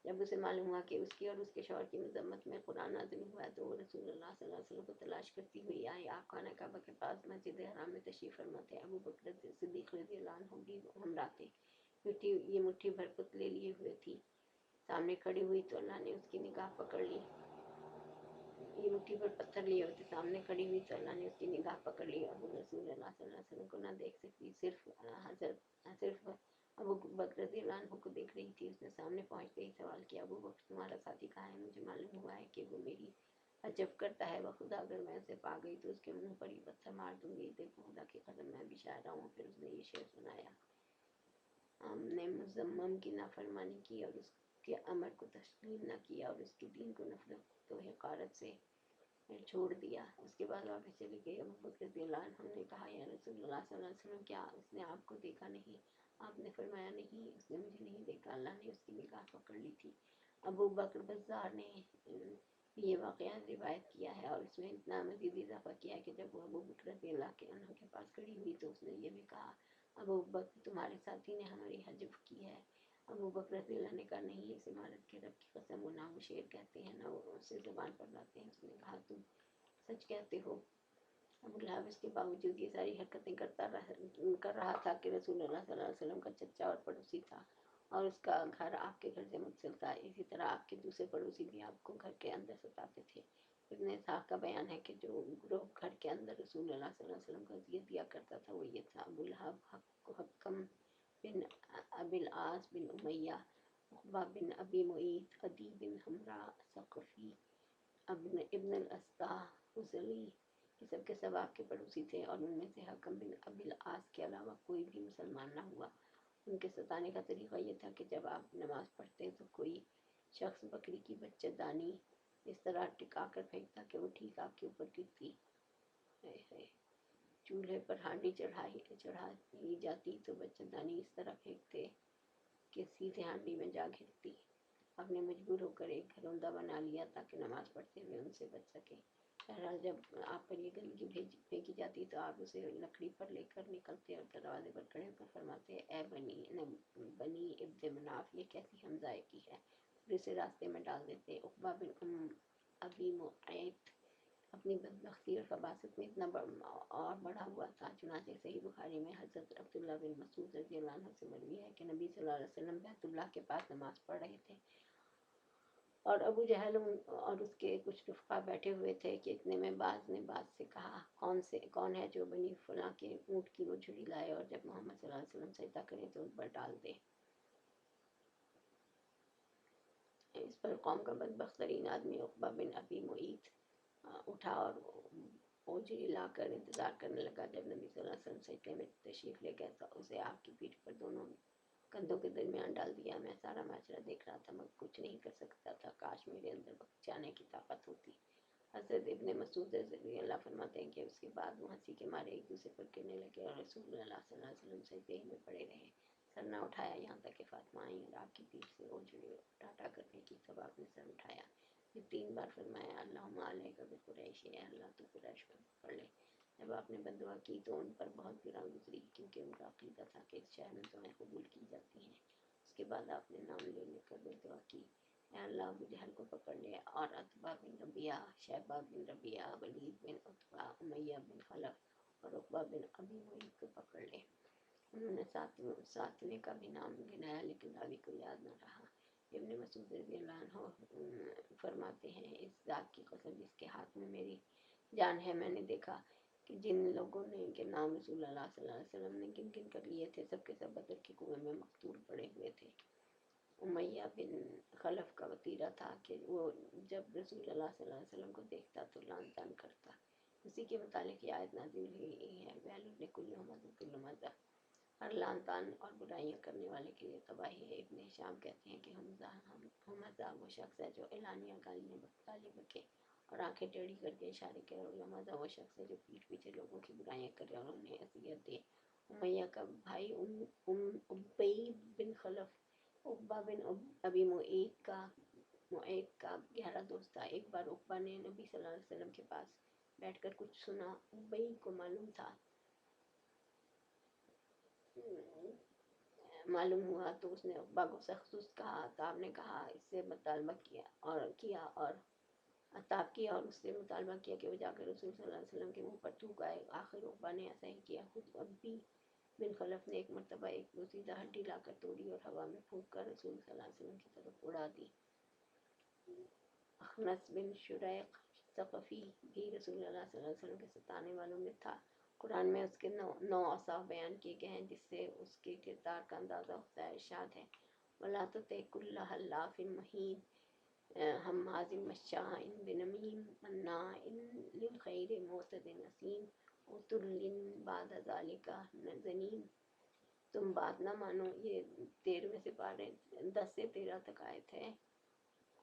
جب اسے معلوم ہوا کہ اس کی اور اس کے شوہر کی مذمت میں قرآن نازل ہوا ہے تو وہ رسول اللہ صلی اللہ علیہ وسلم کو تلاش کرتی ہوئی آئی۔ آپ خانہ کعبہ کے پاس مسجد حرام میں تشریف فرما تھے۔ ابو بکر صدیق رضی اللہ عنہ بھی ہمراہ تھے۔ یہ مٹھی بھر پتلے لیے ہوئے تھی، سامنے کھڑی ہوئی تو اللہ نے اس کی نگاہ پکڑ لی۔ یہ مٹھی بھر پتھر لیے ہوئے تھے، سامنے کھڑی ہوئی تو اللہ نے اس کی نگاہ پکڑ لی اور وہ رسول اللہ صلی اللہ علیہ وسلم کو نہ دیکھ سکتی، صرف ابو بکر رضی اللہ عنہ کو دیکھ رہی تھی۔ اس نے سامنے پہنچتے ہی سوال کیا، ابو بکر تمہارا ساتھی کہاں ہے؟ مجھے معلوم ہوا ہے کہ وہ میری عجب کرتا ہے، بخدا اگر میں اسے پا گئی تو اس کے منہ پر ہی پتھر مار دوں گی۔ دیکھو خدا کی قسم میں بھی شاعرہ ہوں۔ پھر اس نے یہ شعر سنایا، ہم نے مزمم کی نافرمانی کی اور اس کے امر کو تسلیم نہ کیا اور اس کے دین کو نفرت و حقارت سے چھوڑ دیا۔ اس کے بعد واپس چلی گئی۔ ابو بکر رضی اللہ عنہ نے کہا، یا رسول اللہ صلی اللہ علیہ وسلم، کیا اس نے آپ کو دیکھا نہیں؟ آپ نے فرمایا نہیں، اس نے مجھے نہیں دیکھا، اللہ نے اس کی نگاہ پکڑ لی تھی۔ ابو بکر بزار نے یہ واقعہ روایت کیا ہے اور اس میں اتنا مزید اضافہ کیا ہے کہ جب وہ ابو بکر رضی اللہ عنہ کے پاس کھڑی ہوئی تو اس نے یہ بھی کہا، ابو بکر تمہارے ساتھی نے ہماری حجب کی ہے۔ ابو بکر رضی اللہ نے کہا، نہیں، اس عمارت کے رب کی قسم، وہ نہ وہ شعر کہتے ہیں نہ وہ اسے زبان پر لاتے ہیں۔ اس نے کہا، تم سچ کہتے ہو۔ ابو لہب اس کے باوجود یہ ساری حرکتیں کر رہا تھا کہ رسول اللہ صلی اللہ علیہ وسلم کا چچا اور پڑوسی تھا اور اس کا گھر آپ کے گھر سے متصل تھا۔ اسی طرح آپ کے دوسرے پڑوسی بھی آپ کو گھر کے اندر ستاتے تھے۔ ابن اسحاق کا بیان ہے کہ جو گروہ گھر کے اندر رسول اللہ صلی اللہ علیہ وسلم کو اذیت دیا کرتا تھا وہ یہ تھا: ابو لہب، حکم بن ابی العاص بن امیہ، عقبہ بن ابی معیط، عدی بن حمراء ثقفی، ابن الاسطیٰ حذلی، یہ سب کے سب آپ کے پڑوسی تھے اور ان میں سے حکم بن ابی العاص کے علاوہ کوئی بھی مسلمان نہ ہوا۔ ان کے ستانے کا طریقہ یہ تھا کہ جب آپ نماز پڑھتے تو کوئی شخص بکری کی بچہ دانی اس طرح ٹکا کر پھینکتا کہ وہ ٹھیک آپ کے اوپر گرتی۔ چولہے پر ہانڈی چڑھائی جاتی تو بچہ دانی اس طرح پھینکتے کہ سیدھے ہانڈی میں جا گرتی۔ آپ نے مجبور ہو کر ایک گھروندہ بنا لیا تاکہ نماز پڑھتے ہوئے ان سے بچ سکے۔ بہرحال جب آپ پر یہ گندگی پھینکی جاتی تو آپ اسے لکڑی پر لے کر نکلتے اور دروازے پر کھڑے ہو کر فرماتے، اے بنی عبد مناف، یہ کیسی ہمزائے ہے، اور اسے راستے میں ڈال دیتے۔ عقبہ بن ابی معیط اپنی بدبختی اور خباثت میں اتنا اور بڑھا ہوا تھا۔ چنانچہ صحیح بخاری میں حضرت عبداللہ بن مسعود رضی اللہ عنہ سے مروی ہے کہ نبی صلی اللہ علیہ وسلم بیت اللہ کے پاس نماز پڑھ رہے تھے اور ابو جہل اور اس کے کچھ رفقا بیٹھے ہوئے تھے کہ اتنے میں باز نے باز سے کہا کون ہے جو بنی فلاں کے اونٹ کی وہ جھڑی لائے اور جب محمد صلی اللہ علیہ وسلم سجدہ کریں تو ان پر ڈال دے۔ اس پر قوم کا بدبخت ترین آدمی عقبہ بن ابی معیط اٹھا اور اوجری لا کر انتظار کرنے لگا جب نبی صلی اللہ علیہ وسلم سجدے میں تشریف لے گئے تو اسے آپ کی پیٹھ پر دونوں کندھوں کے درمیان ڈال دیا۔ میں سارا ماجرا دیکھ رہا تھا مگر کچھ نہیں کر سکتا تھا، کاش میرے اندر وقت جانے کی طاقت ہوتی۔ حضرت ابن مسعود رضی اللہ فرماتے ہیں کہ اس کے بعد وہ ہنسی کے مارے ایک دوسرے پر گرنے لگے اور رسول اللہ صلی اللہ علیہ وسلم سجدے میں پڑے رہے، سر نہ اٹھایا یہاں تک کہ فاطمہ آئیں اور آپ کی پیٹھ سے اوجھڑے ٹاٹا کرنے کی تب آپ نے سر اٹھایا، پھر 3 بار فرمایا اللہم علیک بقریش، اے اللہ تو قریش پر پڑھ لے۔ جب آپ نے بددعا کی تو ان پر بہت گراں گزری کیونکہ ان کا عقیدہ تھا کہ اس شہر میں دعائیں قبول کی جاتی ہیں۔ اس کے بعد آپ نے نام لے لے کر دعا کی، اے اللہ ابو جہل کو پکڑ لے اور عتبہ بن ربیعہ، شیبہ بن ربیعہ، ولید بن عتبہ، امیہ بن خلف اور عقبہ بن ابی معیط کو پکڑ لے۔ انہوں نے ساتویں کا بھی نام گنایا لیکن راوی کو یاد نہ رہا۔ ابن مسعود رضی اللہ عنہ فرماتے ہیں اس ذات کی قسم جس کے ہاتھ میں میری جان ہے، میں نے دیکھا کہ جن لوگوں نے کے نام رسول اللہ صلی اللہ علیہ وسلم نے گن گن کر لیے تھے سب کے سب بدر کے کنویں میں مقتول پڑے ہوئے تھے۔ امیہ بن خلف کا وطیرہ تھا کہ وہ جب رسول اللہ صلی اللہ علیہ وسلم کو دیکھتا تو لعن طعن کرتا۔ اسی کے متعلق یہ آیت نازل ہوئی ہے ویل لکل ہمزہ لمزہ، ہر لعن طعن اور برائیاں کرنے والے کے لیے تباہی ہے۔ ابن ہشام کہتے ہیں کہ ہمزہ وہ شخص ہے جو اعلانیہ گالی بکے اور آنکھیں ٹیڑھی کر کے اشارے کرے، اور لمزہ وہ شخص ہے جو پیٹھ پیچھے لوگوں کی برائیاں کرے اور انہیں اذیت دے۔ امیہ کا بھائی ابی بن خلف عقبہ بن ابی معیط کا گہرا دوست تھا۔ ایک بار عقبہ نے نبی صلی اللہ علیہ وسلم کے پاس بیٹھ کر کچھ سنا، ابی کو معلوم ہوا تو اس نے عقبہ کو سخت سست کہا۔ عتاب نے کہا اس سے مطالبہ کیا اور اس سے مطالبہ کیا کہ وہ جا کر رسول صلی اللہ علیہ وسلم کے منہ پر تھوک آئے۔ آخر عقبہ نے ایسا ہی کیا۔ خود ابی بن خلف نے ایک مرتبہ ایک بوسیدہ ہڈی لا کر توڑی اور ہوا میں پھونک کر رسول صلی اللہ علیہ وسلم کی طرف اڑا دی۔ اخنس بن شریق ثقفی بھی رسول اللہ صلی اللہ علیہ وسلم کے ستانے والوں میں تھا۔ قرآن میں اس کے 9 اوصاف بیان کیے گئے ہیں جس سے اس کے کردار کا اندازہ ہوتا ہے۔ ارشاد ہے وَلَا تُطِعْ كُلَّ حَلَّافٍ مَّهِینٍ ہَمَّازٍ مَّشَّاءٍ بِنَمِیمٍ مَّنَّاعٍ لِّلْخَیرِ مُعْتَدٍ اثیم عُتُلٍّ بَعْدَ ذَلِکَ زَنِیمٍ۔ تم بات نہ مانو، یہ 13ویں سپارے 10 سے 13 تک آیت ہے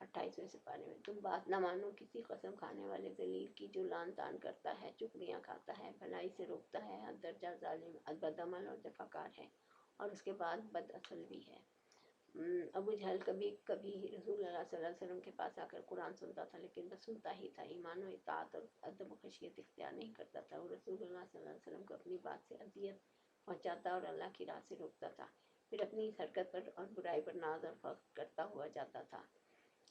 28ویں سپارے میں۔ تم بات نہ مانو کسی قسم کھانے والے ذلیل کی جو لعن طعن کرتا ہے، چغلیاں کھاتا ہے، بھلائی سے روکتا ہے، حد درجہ ظالم، بدعمل اور جفاکار ہے، اور اس کے بعد بد اصل بھی ہے۔ ابو جہل کبھی کبھی رسول اللہ صلی اللہ علیہ وسلم کے پاس آ کر قرآن سنتا تھا لیکن بس سنتا ہی تھا، ایمان و اطاعت اور ادب و خشیت اختیار نہیں کرتا تھا۔ وہ رسول اللہ صلی اللہ علیہ وسلم کو اپنی بات سے اذیت پہنچاتا اور اللہ کی راہ سے روکتا تھا، پھر اپنی اس حرکت پر اور برائی پر ناز اور فخر کرتا ہوا جاتا تھا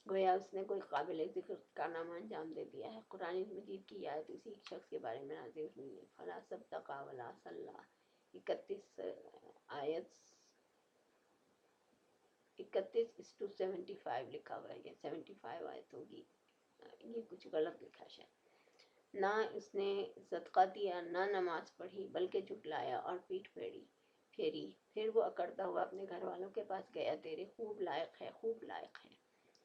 گویا اس نے کوئی قابل ذکر کارنامہ انجام دے دیا ہے۔ قرآن مجید کی آیت اسی ایک شخص کے بارے میں نازل ہوئی ہے، فلا صدق ولا صلی، 31 آیت 31:75 لکھا ہوا ہے، یہ 75 آیت ہوگی، یہ کچھ غلط لکھا شاید۔ نہ اس نے صدقہ دیا، نہ نماز پڑھی، بلکہ جھٹلایا اور پیٹھ پھیری۔ پھر وہ اکڑتا ہوا اپنے گھر والوں کے پاس گیا، تیرے خوب لائق ہے، خوب لائق ہے۔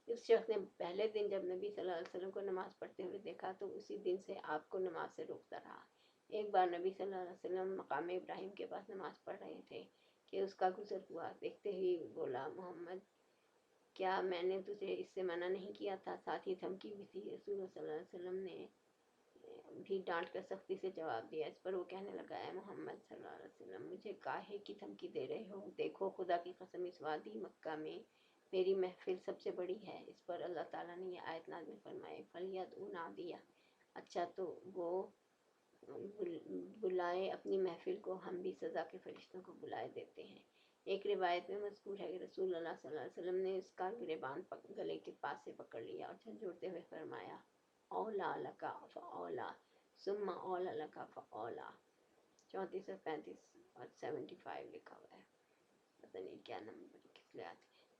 اس شخص نے پہلے دن جب نبی صلی اللہ علیہ وسلم کو نماز پڑھتے ہوئے دیکھا تو اسی دن سے آپ کو نماز سے روکتا رہا۔ ایک بار نبی صلی اللہ علیہ وسلم مقام ابراہیم کے پاس نماز پڑھ رہے تھے کہ اس کا گزر ہوا، دیکھتے ہی بولا محمد کیا میں نے تجھے اس سے منع نہیں کیا تھا؟ ساتھ ہی دھمکی بھی تھی۔ رسول صلی اللہ علیہ وسلم نے بھی ڈانٹ کر سختی سے جواب دیا۔ اس پر وہ کہنے لگا اے محمد صلی اللہ علیہ وسلم مجھے کاہے کی دھمکی دے رہے ہو؟ دیکھو خدا کی قسم اس وادی مکہ میں میری محفل سب سے بڑی ہے۔ اس پر اللہ تعالیٰ نے یہ آیت نازل فرمائی فَلْيَدْعُ نَادِیَہُ، اچھا تو وہ بلائے اپنی محفل کو، ہم بھی سزا کے فرشتوں کو بلائے دیتے ہیں۔ ایک روایت میں مذکور ہے کہ رسول اللہ صلی اللہ علیہ وسلم نے اس کا گریبان گلے کے پاس سے پکڑ لیا اور جھنجھوڑتے ہوئے فرمایا اولا لکا فاولا ثم اولا لکا فاولا، 34 اور 35 اور 75 لکھا ہوا ہے، پتہ نہیں کیا نمبر کس لحاظ سے۔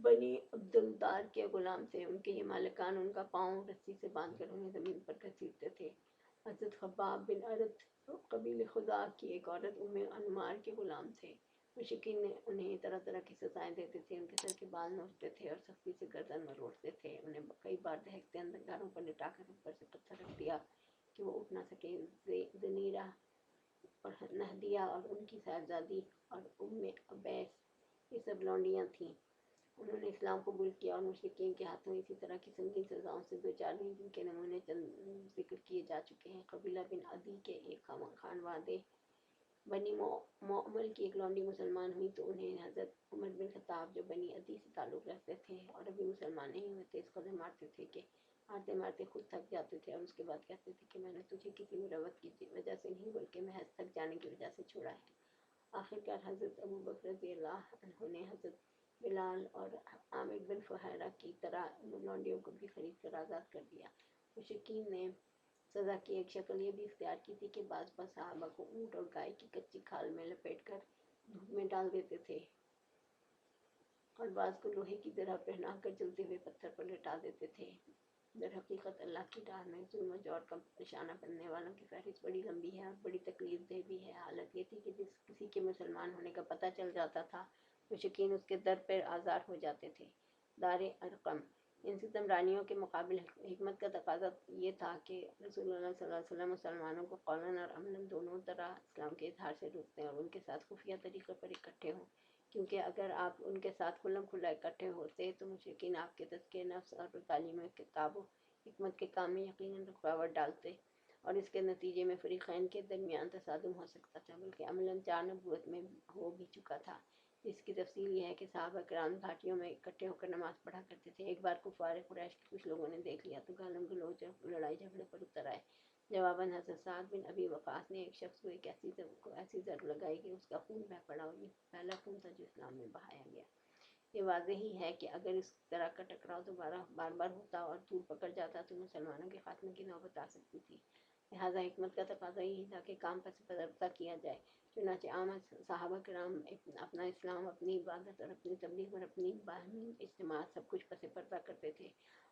بنی عبدالدار کے غلام تھے، ان کے یہ مالکان ان کا پاؤں رسی سے باندھ کر انہیں زمین پر گھسیٹتے تھے۔ حضرت خباب بن ارت قبیل خدا کی ایک عورت ام انمار کے غلام تھے۔ مشرکین نے انہیں طرح طرح کی سزائیں دیتے تھے، ان کے سر کے بال نوچتے تھے اور سختی سے گردن مروڑتے تھے، انہیں کئی بار دہکتے اندرگاہوں پر لٹا کر اوپر سے پتھر رکھ دیا کہ وہ اٹھ نہ سکے۔ زنیرہ اور نہدیہ اور ان کی صاحبزادی اور ام عبیس یہ سب لونڈیاں تھیں، انہوں نے اسلام قبول کیا اور مشرکین کے ہاتھوں اسی طرح کی سنگین سزاؤں سے دوچار ہوئیں، جن کے نمونے چند ذکر کیے جا چکے ہیں۔ قبیلہ بن عدی کے ایک خانوادے بنی معمل کی ایک لونڈی مسلمان ہوئی تو انہیں حضرت عمر بن خطاب جو بنی عدی سے تعلق رکھتے تھے اور ابھی مسلمان نہیں ہوئے تھے، اس قدر مارتے تھے کہ مارتے مارتے خود تھک جاتے تھے اور اس کے بعد کہتے تھے کہ میں نے تجھے کسی مروت کی وجہ سے نہیں بلکہ محض تھک جانے کی وجہ سے چھوڑا ہے۔ آخرکار حضرت ابو بکر رضی اللہ عنہ نے حضرت بلال اور عامر بن فہیرہ کی طرح ان لونڈیوں کو بھی خرید کر آزاد کر دیا۔ مشرکین نے سزا کی ایک شکل یہ بھی اختیار کی تھی کہ بعض صحابہ کو اونٹ اور گائے کی کچی کھال میں لپیٹ کر دھوپ میں ڈال دیتے تھے اور بعض کو لوہے کی درہ پہنا کر جلتے ہوئے پتھر پر لٹا دیتے تھے۔ در حقیقت اللہ کی راہ میں ظلم و جور کا نشانہ بننے والوں کی فہرست بڑی لمبی ہے اور بڑی تکلیف دہ بھی ہے۔ حالت یہ تھی کہ جس کسی کے مسلمان ہونے کا پتہ چل جاتا تھا، مشرکین اس کے در پر آزار ہو جاتے تھے۔ دار ارقم ان ستم رانیوں کے مقابل حکمت کا تقاضا یہ تھا کہ رسول اللہ صلی اللہ علیہ وسلم مسلمانوں کو قولاً اور عملاً دونوں طرح اسلام کے اظہار سے روکتے اور ان کے ساتھ خفیہ طریقے پر اکٹھے ہوں، کیونکہ اگر آپ ان کے ساتھ کھلم کھلا اکٹھے ہوتے تو مشرکین آپ کے تزکیہ نفس اور تعلیم کتاب و حکمت کے کام میں یقیناً رکاوٹ ڈالتے اور اس کے نتیجے میں فریقین کے درمیان تصادم ہو سکتا تھا، بلکہ عملاً 4 نبوت میں ہو بھی چکا تھا۔ اس کی تفصیل یہ ہے کہ صحابہ کرام گھاٹیوں میں اکٹھے ہو کر نماز پڑھا کرتے تھے۔ ایک بار کفار قریش کے کچھ لوگوں نے دیکھ لیا تو گالم گلوچ اور لڑائی جھگڑے پر اتر آئے۔ جواباً حضرت سعد بن ابی وقاص نے ایک شخص کو ایسی ضرب لگائی کہ اس کا خون بہہ پڑا اور یہ پہلا خون تھا جو اسلام میں بہایا گیا۔ یہ واضح ہی ہے کہ اگر اس طرح کا ٹکراؤ دوبارہ بار بار ہوتا اور طول پکڑ جاتا تو مسلمانوں کے خاتمے کی نوبت آ سکتی تھی۔ لہٰذا حکمت کا تقاضا یہی تھا کہ کام پس پردہ کیا جائے۔ چنانچہ عام صحابہ کرام اپنا اسلام، اپنی عبادت اور اپنی تبلیغ اور اپنی باہمی اجتماع سب کچھ پس پردہ کرتے تھے۔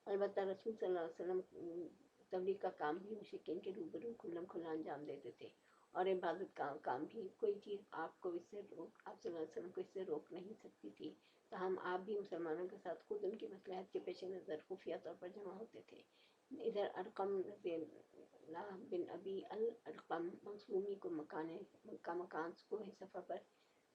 البتہ رسول صلی اللہ علیہ وسلم تبلیغ کا کام بھی مشرکین کے روبرو کھلم کھلا انجام دیتے تھے اور عبادت کا کام بھی۔ کوئی چیز آپ صلی اللہ علیہ وسلم کو اس سے روک نہیں سکتی تھی، تاہم آپ بھی مسلمانوں کے ساتھ خود ان کی مصلحت کے پیش نظر خفیہ طور پر جمع ہوتے تھے۔ ادھر ارقم رضی اللہ بن ابی الارقم مخزومی کو مکان کوہ صفا پر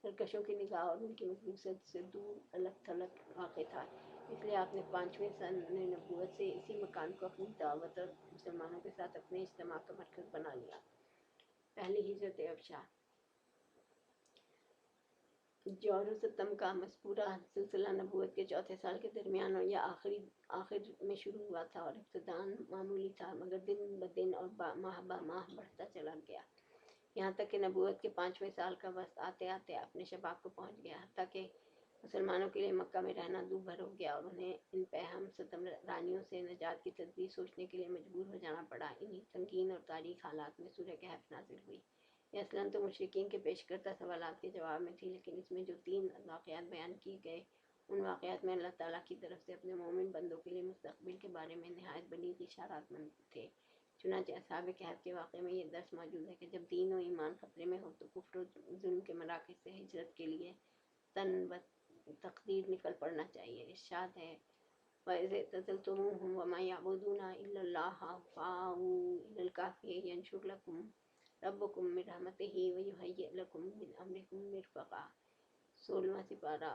سرکشوں کی نگاہ اور ان کی مخلوصیت سے دور الگ تھلگ واقع تھا، اس لیے آپ نے 5ویں سن نبوت سے اسی مکان کو اپنی دعوت اور مسلمانوں کے ساتھ اپنے اجتماع کا مرکز بنا لیا۔ پہلی ہجرت افشا۔ جور و ستم کا مذکورہ سلسلہ نبوت کے چوتھے سال کے درمیان یا آخر میں شروع ہوا تھا اور ابتداً معمولی تھا، مگر دن بدن اور ماہ بماہ بڑھتا چلا گیا، یہاں تک کہ نبوت کے 5ویں سال کا وقت آتے آتے اپنے شباب کو پہنچ گیا، حتیٰ کہ مسلمانوں کے لیے مکہ میں رہنا دو بھر ہو گیا اور انہیں ان پہم ستم رانیوں سے نجات کی تدبیر سوچنے کے لیے مجبور ہو جانا پڑا۔ انہی سنگین اور تاریک حالات میں سورہ کہف نازل ہوئی۔ یہ اصلاً تو مشرکین کے پیش کردہ سوالات کے جواب میں تھی، لیکن اس میں جو 3 واقعات بیان کیے گئے ان واقعات میں اللہ تعالیٰ کی طرف سے اپنے مومن بندوں کے لیے مستقبل کے بارے میں نہایت بلیغ اشارات تھے۔ چنانچہ اصحاب کہف کے واقعے میں یہ درس موجود ہے کہ جب دین و ایمان خطرے میں ہو تو کفر و ظلم کے مراکز سے ہجرت کے لیے تن و تقدیر نکل پڑنا چاہیے۔ ارشاد ہے وَإِذِ اعْتَزَلْتُمُوهُمْ وَمَا يَعْبُدُونَ إِلَّا اللَّهَ فَآوُوا إِلَى الْكَهْفِ يَنشُرْ لَكُمْ رَبُّكُم مِّن رَحْمَتِهِ وَيُهَيِّئْ لَكُم مِّنْ أَمْرِكُم مِّرْفَقًا۔ 16واں سپارہ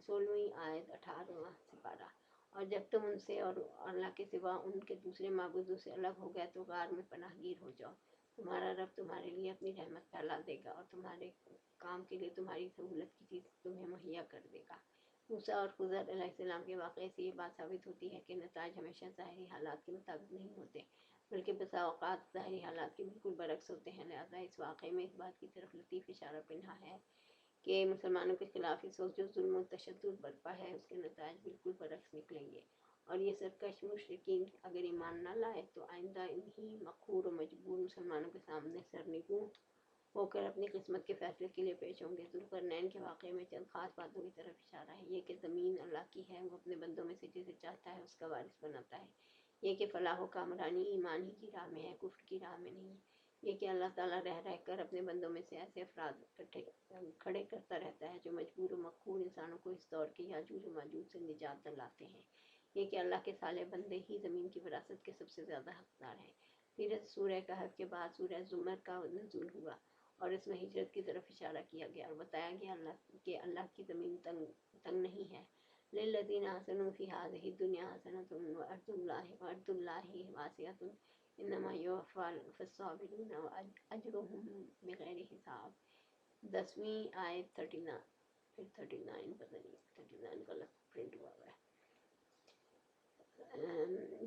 16ویں آیت 18واں سپارہ۔ اور جب تم ان سے اور اللہ کے سوا ان کے دوسرے معبودوں سے الگ ہو گئے تو غار میں پناہ گیر ہو جاؤ، تمہارا رب تمہارے لیے اپنی رحمت پھیلا دے گا اور تمہارے کام کے لیے تمہاری سہولت کی چیز تمہیں مہیا کر دے گا۔ موسیٰ اور خضر علیہ السلام کے واقعے سے یہ بات ثابت ہوتی ہے کہ نتائج ہمیشہ ظاہری حالات کے مطابق نہیں ہوتے، بلکہ بسا اوقات ظاہری حالات کے بالکل برعکس ہوتے ہیں۔ لہٰذا اس واقعے میں اس بات کی طرف لطیف اشارہ پنہاں ہے کہ مسلمانوں کے خلاف اس وقت جو ظلم و تشدد برپا ہے اس کے نتائج بالکل برعکس نکلیں گے، اور یہ سرکش مشرکین اگر ایمان نہ لائے تو آئندہ انہی مقہور و مجبور مسلمانوں کے سامنے سرنگوں ہو کر اپنی قسمت کے فیصلے کے لیے پیش ہوں گے۔ ذوالقرنین کے واقعے میں چند خاص باتوں کی طرف اشارہ ہے۔ یہ کہ زمین اللہ کی ہے، وہ اپنے بندوں میں سے جسے چاہتا ہے اس کا وارث بناتا ہے۔ یہ کہ فلاح و کامرانی ایمان ہی کی راہ میں ہے، کفر کی راہ میں نہیں۔ یہ کہ اللہ تعالیٰ رہ رہ کر اپنے بندوں میں سے ایسے افراد کھڑے کرتا رہتا ہے جو مجبور و مقہور انسانوں کو اس دور کے یاجوج و ماجوج سے نجات دلاتے ہیں۔ یہ کہ اللہ کے صالح بندے ہی زمین کی وراثت کے سب سے زیادہ حقدار ہیں۔ پھر سورہ کہف کے بعد سورہ زمر کا نزول ہوا اور اس میں ہجرت کی طرف اشارہ کیا گیا اور بتایا گیا اللہ کی زمین تنگ نہیں ہے۔ للذین احسنوا فی ہذہ الدنیا حسنۃ وارض اللہ واسعۃ انما یوفی الصابرین اجرهم بغیر حساب۔ 10ویں آیت 39، پھر 39 پتہ نہیں 39 غلط پرنٹ ہوا ہے۔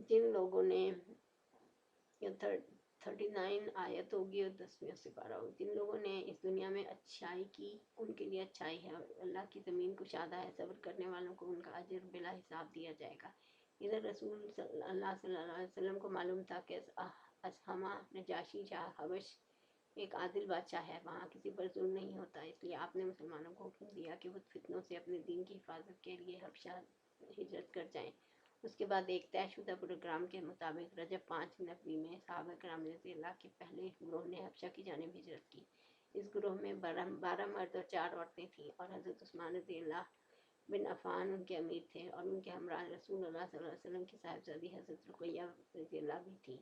جن لوگوں نے 39 آیت ہوگی اور 10ویں سپارہ ہوگی۔ جن لوگوں نے اس دنیا میں اچھائی کی ان کے لیے اچھائی ہے، اور اللہ کی زمین کشادہ ہے، صبر کرنے والوں کو ان کا اجر بلا حساب دیا جائے گا۔ ادھر رسول اللہ صلی اللہ علیہ وسلم کو معلوم تھا کہ اسہمہ نجاشی شاہ حبش ایک عادل بادشاہ ہے، وہاں کسی پر ظلم نہیں ہوتا، اس لیے آپ نے مسلمانوں کو حکم دیا کہ وہ فتنوں سے اپنے دین کی حفاظت کے لیے حبشہ ہجرت کر جائیں۔ اس کے بعد ایک طے شدہ پروگرام کے مطابق رجب 5 نبوی میں صحابہ کرام رضی اللہ کے پہلے گروہ نے حبشہ کی جانب ہجرت کی۔ اس گروہ میں 12 مرد اور 4 عورتیں تھیں، اور حضرت عثمان رضی اللہ بن عفان ان کے امیر تھے، اور ان کے ہمراہ رسول اللہ صلی اللہ علیہ وسلم کی صاحبزادی حضرت رقیہ رضی اللہ بھی تھی۔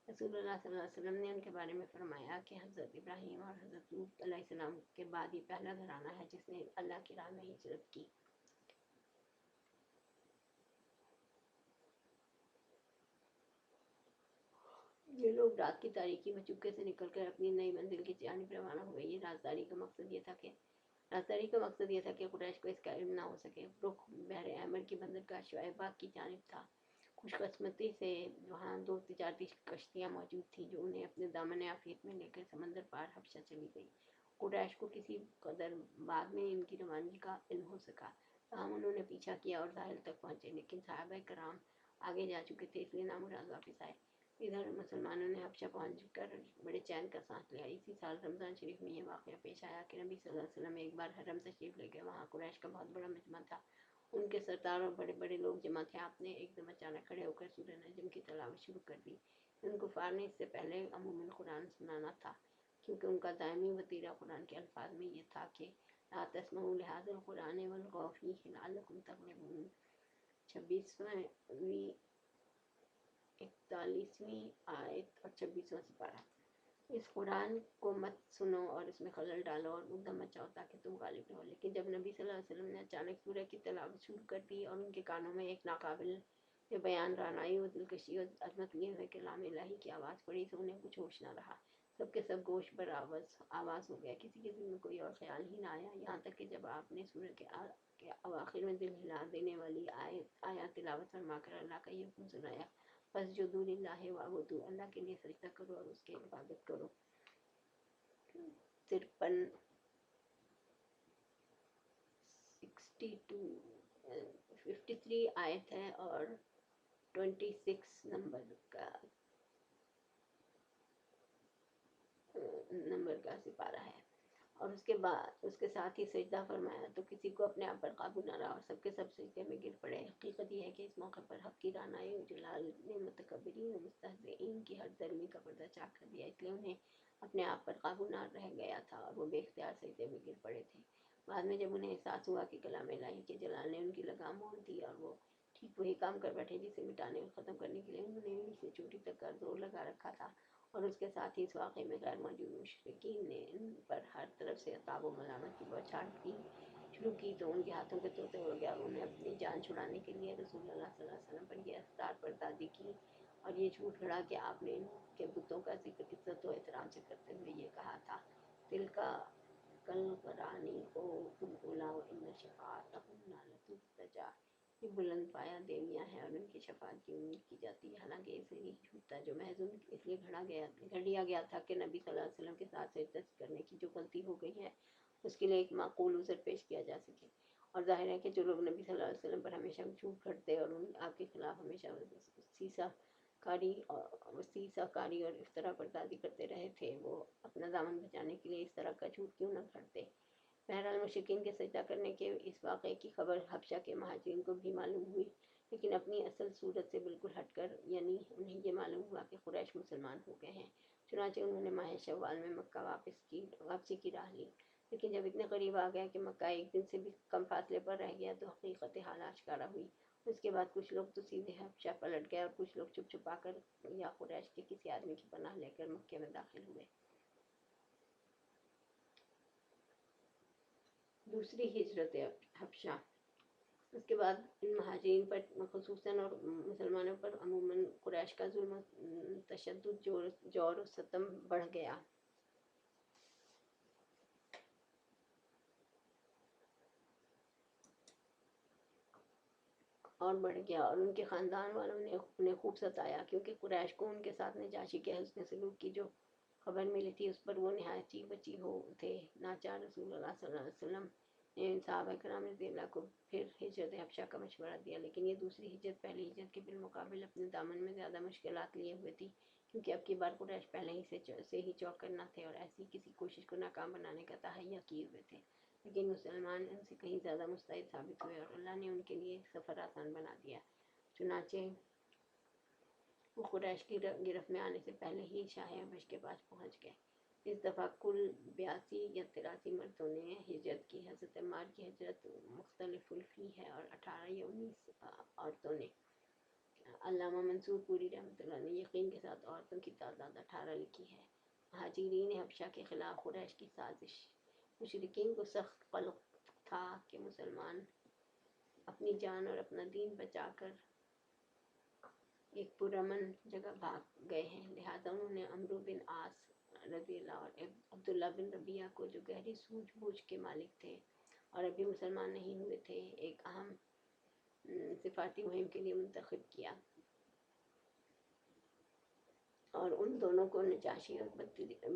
رسول اللہ صلی اللہ علیہ وسلم نے ان کے بارے میں فرمایا کہ حضرت ابراہیم اور حضرت لوط علیہ السلام کے بعد یہ پہلا گھرانہ ہے جس نے اللہ کی راہ میں ہجرت کی۔ یہ لوگ رات کی تاریکی میں چپکے سے نکل کر اپنی نئی منزل کی جانب روانہ ہوئے۔ رازداری کا مقصد یہ تھا کہ قریش کو اس کا علم نہ ہو سکے۔ رخ بحر احمر کی بندرگاہ شعیبہ کی جانب تھا۔ خوش قسمتی سے وہاں 2 تجارتی کشتیاں موجود تھیں جو انہیں اپنے دامن عافیت میں لے کر سمندر پار حبشہ چلی گئیں۔ قریش کو کسی قدر بعد میں ان کی روانگی کا علم ہو سکا، تاہم انہوں نے پیچھا کیا اور ساحل تک پہنچے، لیکن صحابہ کرام آگے جا چکے تھے، اس لیے نامراد واپس آئے۔ ادھر مسلمانوں نے حبشہ پہنچ کر بڑے چین کا سانس لیا۔ اسی سال رمضان شریف میں یہ واقعہ پیش آیا کہ نبی صلی اللہ علیہ وسلم ایک بار حرم تشریف لے گئے۔ وہاں قریش کا بہت بڑا مجمع تھا، ان کے سردار اور بڑے بڑے لوگ جمع تھے۔ آپ نے ایک دم اچانک کھڑے ہو کر سورہ نجم کی تلاوت شروع کر دی۔ ان کفار نے اس سے پہلے عموماً قرآن سنانا تھا، کیونکہ ان کا دائمی وتیرہ قرآن کے الفاظ میں یہ تھا کہ لا تسمعوا لهذا القرآن والغوا فیہ لعلکم تغلبون۔ 26ویں 41ویں آیت اور 26واں سپارہ۔ اس قرآن کو مت سنو اور اس میں خلل ڈالو اور مدعم مچاؤ تاکہ تم غالب رہو۔ لیکن جب نبی صلی اللہ علیہ وسلم نے اچانک سورہ کی تلاوت شروع کر دی اور ان کے کانوں میں ایک ناقابل بیان رعنائی و دلکشی اور عظمت لیے ہوئے کلام الہی کی آواز پڑی تو انہیں کچھ ہوش نہ رہا، سب کے سب گوش بر آواز ہو گئے، کسی کے دل میں کوئی اور خیال ہی نہ آیا، یہاں تک کہ جب آپ نے سورہ کے اواخر میں دل ہلا دینے والی آیات تلاوت فرما کر اللہ کا یہ حکم سنایا، فاسجدوا للہ واعبدوا، اللہ کے لیے سجدہ کرو اور اس کی عبادت کرو۔ 53 آیت ہے اور 26 نمبر کا سپارہ ہے۔ اور اس کے بعد اس کے ساتھ ہی سجدہ فرمایا تو کسی کو اپنے آپ پر قابو نہ رہا اور سب کے سب سجدے میں گر پڑے۔ حقیقت یہ ہے کہ اس موقع پر حق کی رعنائی و جلال نے متکبرین و مستہزئین کی ہر دھرمی کا پردہ چاک کر دیا، اس لیے انہیں اپنے آپ پر قابو نہ رہ گیا تھا اور وہ بے اختیار سجدے میں گر پڑے تھے۔ بعد میں جب انہیں احساس ہوا کہ کلام الہی کے جلال نے ان کی لگام موڑ دی اور وہ ٹھیک وہی کام کر بیٹھے جسے مٹانے اور ختم کرنے کے لیے انہوں نے ایڑی سے چوٹی تک کا زور لگا رکھا تھا، اور اس کے ساتھ ہی اس واقعے میں غیر موجود مشرکین نے ان پر ہر طرف سے عتاب و ملامت کی بوچھار شروع کی، تو ان کے ہاتھوں کے طوطے اڑ گئے اور انہوں نے اپنی جان چھڑانے کے لیے رسول اللہ صلی اللہ علیہ وسلم پر یہ استار پردازی کی اور یہ جھوٹ گھڑا کہ آپ نے ان کے بتوں کا ذکر عزت و احترام سے کرتے ہوئے یہ کہا تھا، تلکا کالقرانی اوتل اولا وان شفاعتہم لترتجی، یہ بلند پایہ دیویاں ہیں اور ان کی شفاعت کی امید کی جاتی ہے، حالانکہ اسے یہ جھوٹ تھا جو محض اس لیے گھڑ لیا گیا تھا کہ نبی صلی اللہ علیہ وسلم کے ساتھ سجدہ کرنے کی جو غلطی ہو گئی ہے اس کے لیے ایک معقول عذر پیش کیا جا سکے۔ اور ظاہر ہے کہ جو لوگ نبی صلی اللہ علیہ وسلم پر ہمیشہ جھوٹ گھڑتے اور آپ کے خلاف ہمیشہ سیسا کاری اور وسیع سا کاری اور افطرا پردازی کرتے رہے تھے، وہ اپنا دامن بچانے کے لیے اس طرح کا جھوٹ کیوں نہ گھڑتے؟ بہرحال مشرکین کے سجدہ کرنے کے اس واقعے کی خبر حبشہ کے مہاجرین کو بھی معلوم ہوئی، لیکن اپنی اصل صورت سے بالکل ہٹ کر، یعنی انہیں یہ معلوم ہوا کہ قریش مسلمان ہو گئے ہیں۔ چنانچہ انہوں نے ماہ شوال میں مکہ واپسی کی راہ لی، لیکن جب اتنے قریب آ گیا کہ مکہ ایک دن سے بھی کم فاصلے پر رہ گیا تو حقیقت حال آشکارا ہوئی۔ اس کے بعد کچھ لوگ تو سیدھے حبشہ پلٹ گئے اور کچھ لوگ چھپ چھپا کر یا قریش کے کسی آدمی کی پناہ لے کر مکے میں داخل ہوئے۔ دوسری ہجرت حبشہ۔ اس کے بعد ان مہاجرین پر خصوصاً اور مسلمانوں پر عموماً قریش کا ظلم و تشدد، جور و ستم بڑھ گیا اور ان کے خاندان والوں نے انہیں خوب ستایا، کیونکہ قریش کو ان کے ساتھ نجاشی کے حسن سلوک کی جو خبر ملی تھی اس پر وہ نہایت چیخ بچی ہو تھے۔ ناچار رسول اللہ صلی اللہ علیہ وسلم نے صحابہ کرام رضی اللہ کو پھر ہجرت حبشہ کا مشورہ دیا، لیکن یہ دوسری ہجرت پہلی ہجرت کے بالمقابل اپنے دامن میں زیادہ مشکلات لیے ہوئے تھی، کیونکہ اب کی بار قریش پہلے ہی سے ہی چوکنا تھے اور ایسی کسی کوشش کو ناکام بنانے کا تہیہ کیے ہوئے تھے، لیکن مسلمان ان سے کہیں زیادہ مستعد ثابت ہوئے اور اللہ نے ان کے لیے سفر آسان بنا دیا۔ چنانچہ وہ قریش کی گرفت میں آنے سے پہلے ہی شاہ حبش کے پاس پہنچ گئے۔ اس دفعہ کل 82 یا 83 مردوں نے ہجرت کی۔ حضرت عمار کی ہجرت مختلف الفی ہے اور 18 یا 19 عورتوں نے۔ علامہ منصور پوری رحمۃ اللہ نے یقین کے ساتھ عورتوں کی تعداد 18 لکھی ہے۔ مہاجرین حبشہ کے خلاف قریش کی سازش۔ مشرکین کو سخت قلق تھا کہ مسلمان اپنی جان اور اپنا دین بچا کر ایک پرامن جگہ بھاگ گئے ہیں، لہذا انہوں نے عمرو بن عاص رضی اللہ اور عبداللہ بن ربیعہ کو، جو گہری سوجھ بوجھ کے مالک تھے اور ابھی مسلمان نہیں ہوئے تھے، ایک اہم سفارتی مہم کے لیے منتخب کیا اور ان دونوں کو نجاشی اور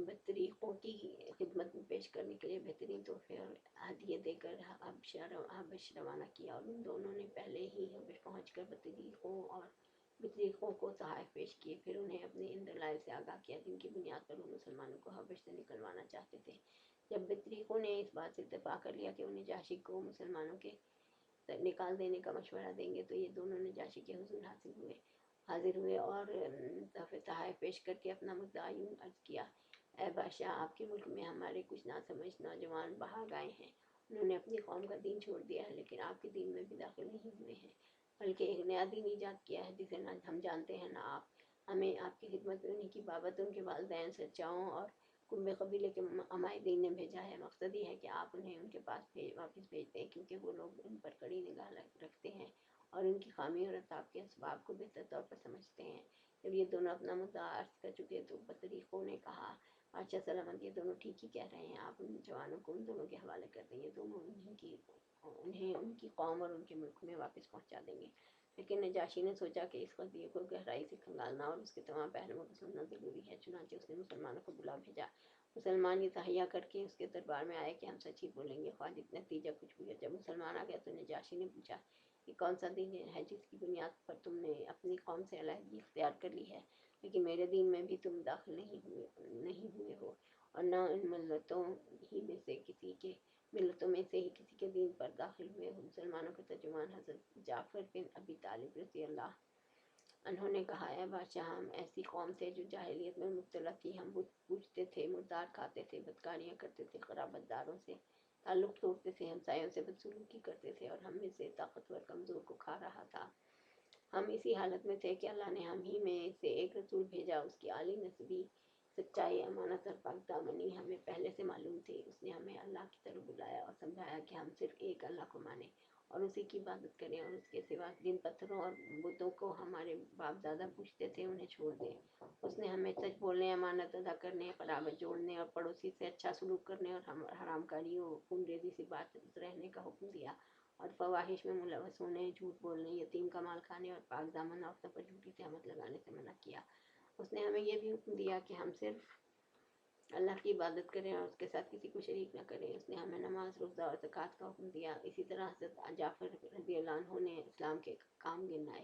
بطریقوں کی خدمت میں پیش کرنے کے لیے بہترین تحفے اور ہدیے دے کر حبش روانہ کیا، اور ان دونوں نے پہلے ہی حبش پہنچ کر بطریقوں کو تحائف پیش کیے، پھر انہیں اپنے ان دلائل سے آگاہ کیا جن کی بنیاد پر وہ مسلمانوں کو حبش سے نکلوانا چاہتے تھے۔ جب بطریقوں نے اس بات سے اتفاق کر لیا کہ وہ نجاشی کو مسلمانوں کے نکال دینے کا مشورہ دیں گے، تو یہ دونوں نجاشی کے حضور حاضر ہوئے اور تحائف پیش کر کے اپنا مدعا یوں عرض کیا: اے بادشاہ، آپ کے ملک میں ہمارے کچھ ناسمجھ نوجوان بھاگ آئے ہیں، انہوں نے اپنی قوم کا دین چھوڑ دیا ہے، لیکن آپ کے دین میں بھی داخل نہیں ہوئے ہیں، بلکہ ایک نیا دین ایجاد کیا ہے جسے نہ ہم جانتے ہیں نہ آپ۔ ہمیں آپ کی خدمت میں انہیں کی بابت ان کے والدین، سچاؤں اور کنبے قبیلے کے عمائدین نے بھیجا ہے۔ مقصد یہ ہے کہ آپ انہیں ان کے پاس واپس بھیج دیں، کیونکہ وہ لوگ ان پر کڑی نگاہ رکھتے ہیں اور ان کی خامی اور عتاب کے اسباب کو بہتر طور پر سمجھتے ہیں۔ جب یہ دونوں اپنا مدعا عرض کر چکے تو بطریقوں نے کہا: بادشاہ سلامت، یہ دونوں ٹھیک ہی کہہ رہے ہیں، آپ ان جوانوں کو ان دونوں کے حوالے کر دیں، یہ دونوں انہیں ان کی قوم اور ان کے ملک میں واپس پہنچا دیں گے۔ لیکن نجاشی نے سوچا کہ اس قضیے کو گہرائی سے کھنگالنا اور اس کے تمام پہلوؤں کو سننا ضروری ہے، چنانچہ اس نے مسلمانوں کو بلا بھیجا۔ مسلمان یہ تہیہ کر کے اس کے دربار میں آئے کہ ہم سچ ہی بولیں گے، خواہ نتیجہ کچھ بھی ہو۔ جب مسلمان آ گیا تو نجاشی نے پوچھا: یہ کون سا دین ہے جس کی بنیاد پر تم نے اپنی قوم سے علیحدگی اختیار کر لی ہے؟ لیکن میرے دین میں بھی تم داخل نہیں ہوئے ہو، اور نہ ان ملتوں میں سے ہی کسی کے دین پر داخل ہوئے ہو۔ مسلمانوں کے ترجمان حضرت جعفر بن ابی طالب رضی اللہ عنہ نے کہا: اے بادشاہ، ہم ایسی قوم تھے جو جاہلیت میں مبتلا تھی، ہم بت پوجتے تھے، مردار کھاتے تھے، بدکاریاں کرتے تھے، قرابت داروں سے تعلق توڑتے تھے، ہمسایوں سے بدسلوکی کرتے تھے، اور ہم میں سے طاقتور کمزور کو کھا رہا تھا۔ ہم اسی حالت میں تھے کہ اللہ نے ہم ہی میں سے ایک رسول بھیجا، اس کی عالی نسبی سچائی، امانت اور پاک دامنی ہمیں پہلے سے معلوم تھی۔ اس نے ہمیں اللہ کی طرف بلایا اور سمجھایا کہ ہم صرف ایک اللہ کو مانیں اور اسی کی عبادت کریں، اور اس کے سوا جن پتھروں اور بتوں کو ہمارے باپ دادا پوجتے تھے انہیں چھوڑ دیں۔ اس نے ہمیں سچ بولنے، امانت ادا کرنے، قرابت جوڑنے اور پڑوسی سے اچھا سلوک کرنے اور حرام کاری و خون ریزی سے باز رہنے کا حکم دیا، اور فواحش میں ملوث ہونے، جھوٹ بولنے، یتیم کا مال کھانے اور پاک دامن عورتوں پر جھوٹی تہمت لگانے سے منع کیا۔ اس نے ہمیں یہ بھی حکم دیا کہ ہم صرف اللہ کی عبادت کریں اور اس کے ساتھ کسی کو شریک نہ کریں۔ اس نے ہمیں نماز، روزہ اور زکوٰۃ کا حکم دیا۔ اسی طرح حضرت جعفر رضی اللہ عنہ نے اسلام کے کام گنائے۔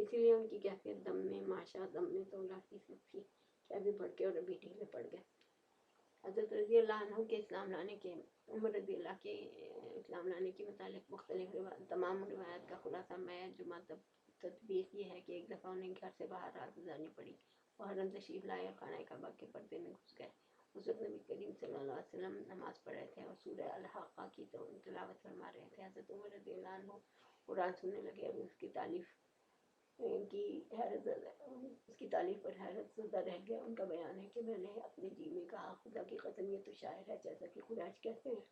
اسی لیے ان کی کیفیت دم میں ماشا دم میں تو لاتی تھی کہ ابھی پڑھ کے اور ابھی ڈھیلے پڑ گئے. حضرت رضی اللہ عنہ کے اسلام لانے کے عمر رضی اللہ کے اسلام لانے کے متعلق مختلف تمام روایات کا خلاصہ میں جمع تطبیق یہ ہے کہ ایک دفعہ انہیں گھر سے باہر رات گزارنی پڑی. وہ حرم تشریف لائے اور خانہ کعبہ کے پردے میں گھس گئے. اس وقت نبی کریم صلی اللہ علیہ وسلم نماز پڑھ رہے تھے اور سورہ الحاقہ کی تلاوت فرما رہے تھے. حضرت عمر رضی اللہ عنہ قرآن سننے لگے اور اس کی تعریف پر حیرت زدہ رہ گیا. ان کا بیان ہے کہ میں نے اپنے جی میں کہا خدا کی قسم یہ تو شاعر ہے جیسا کہ قریش کہتے ہیں.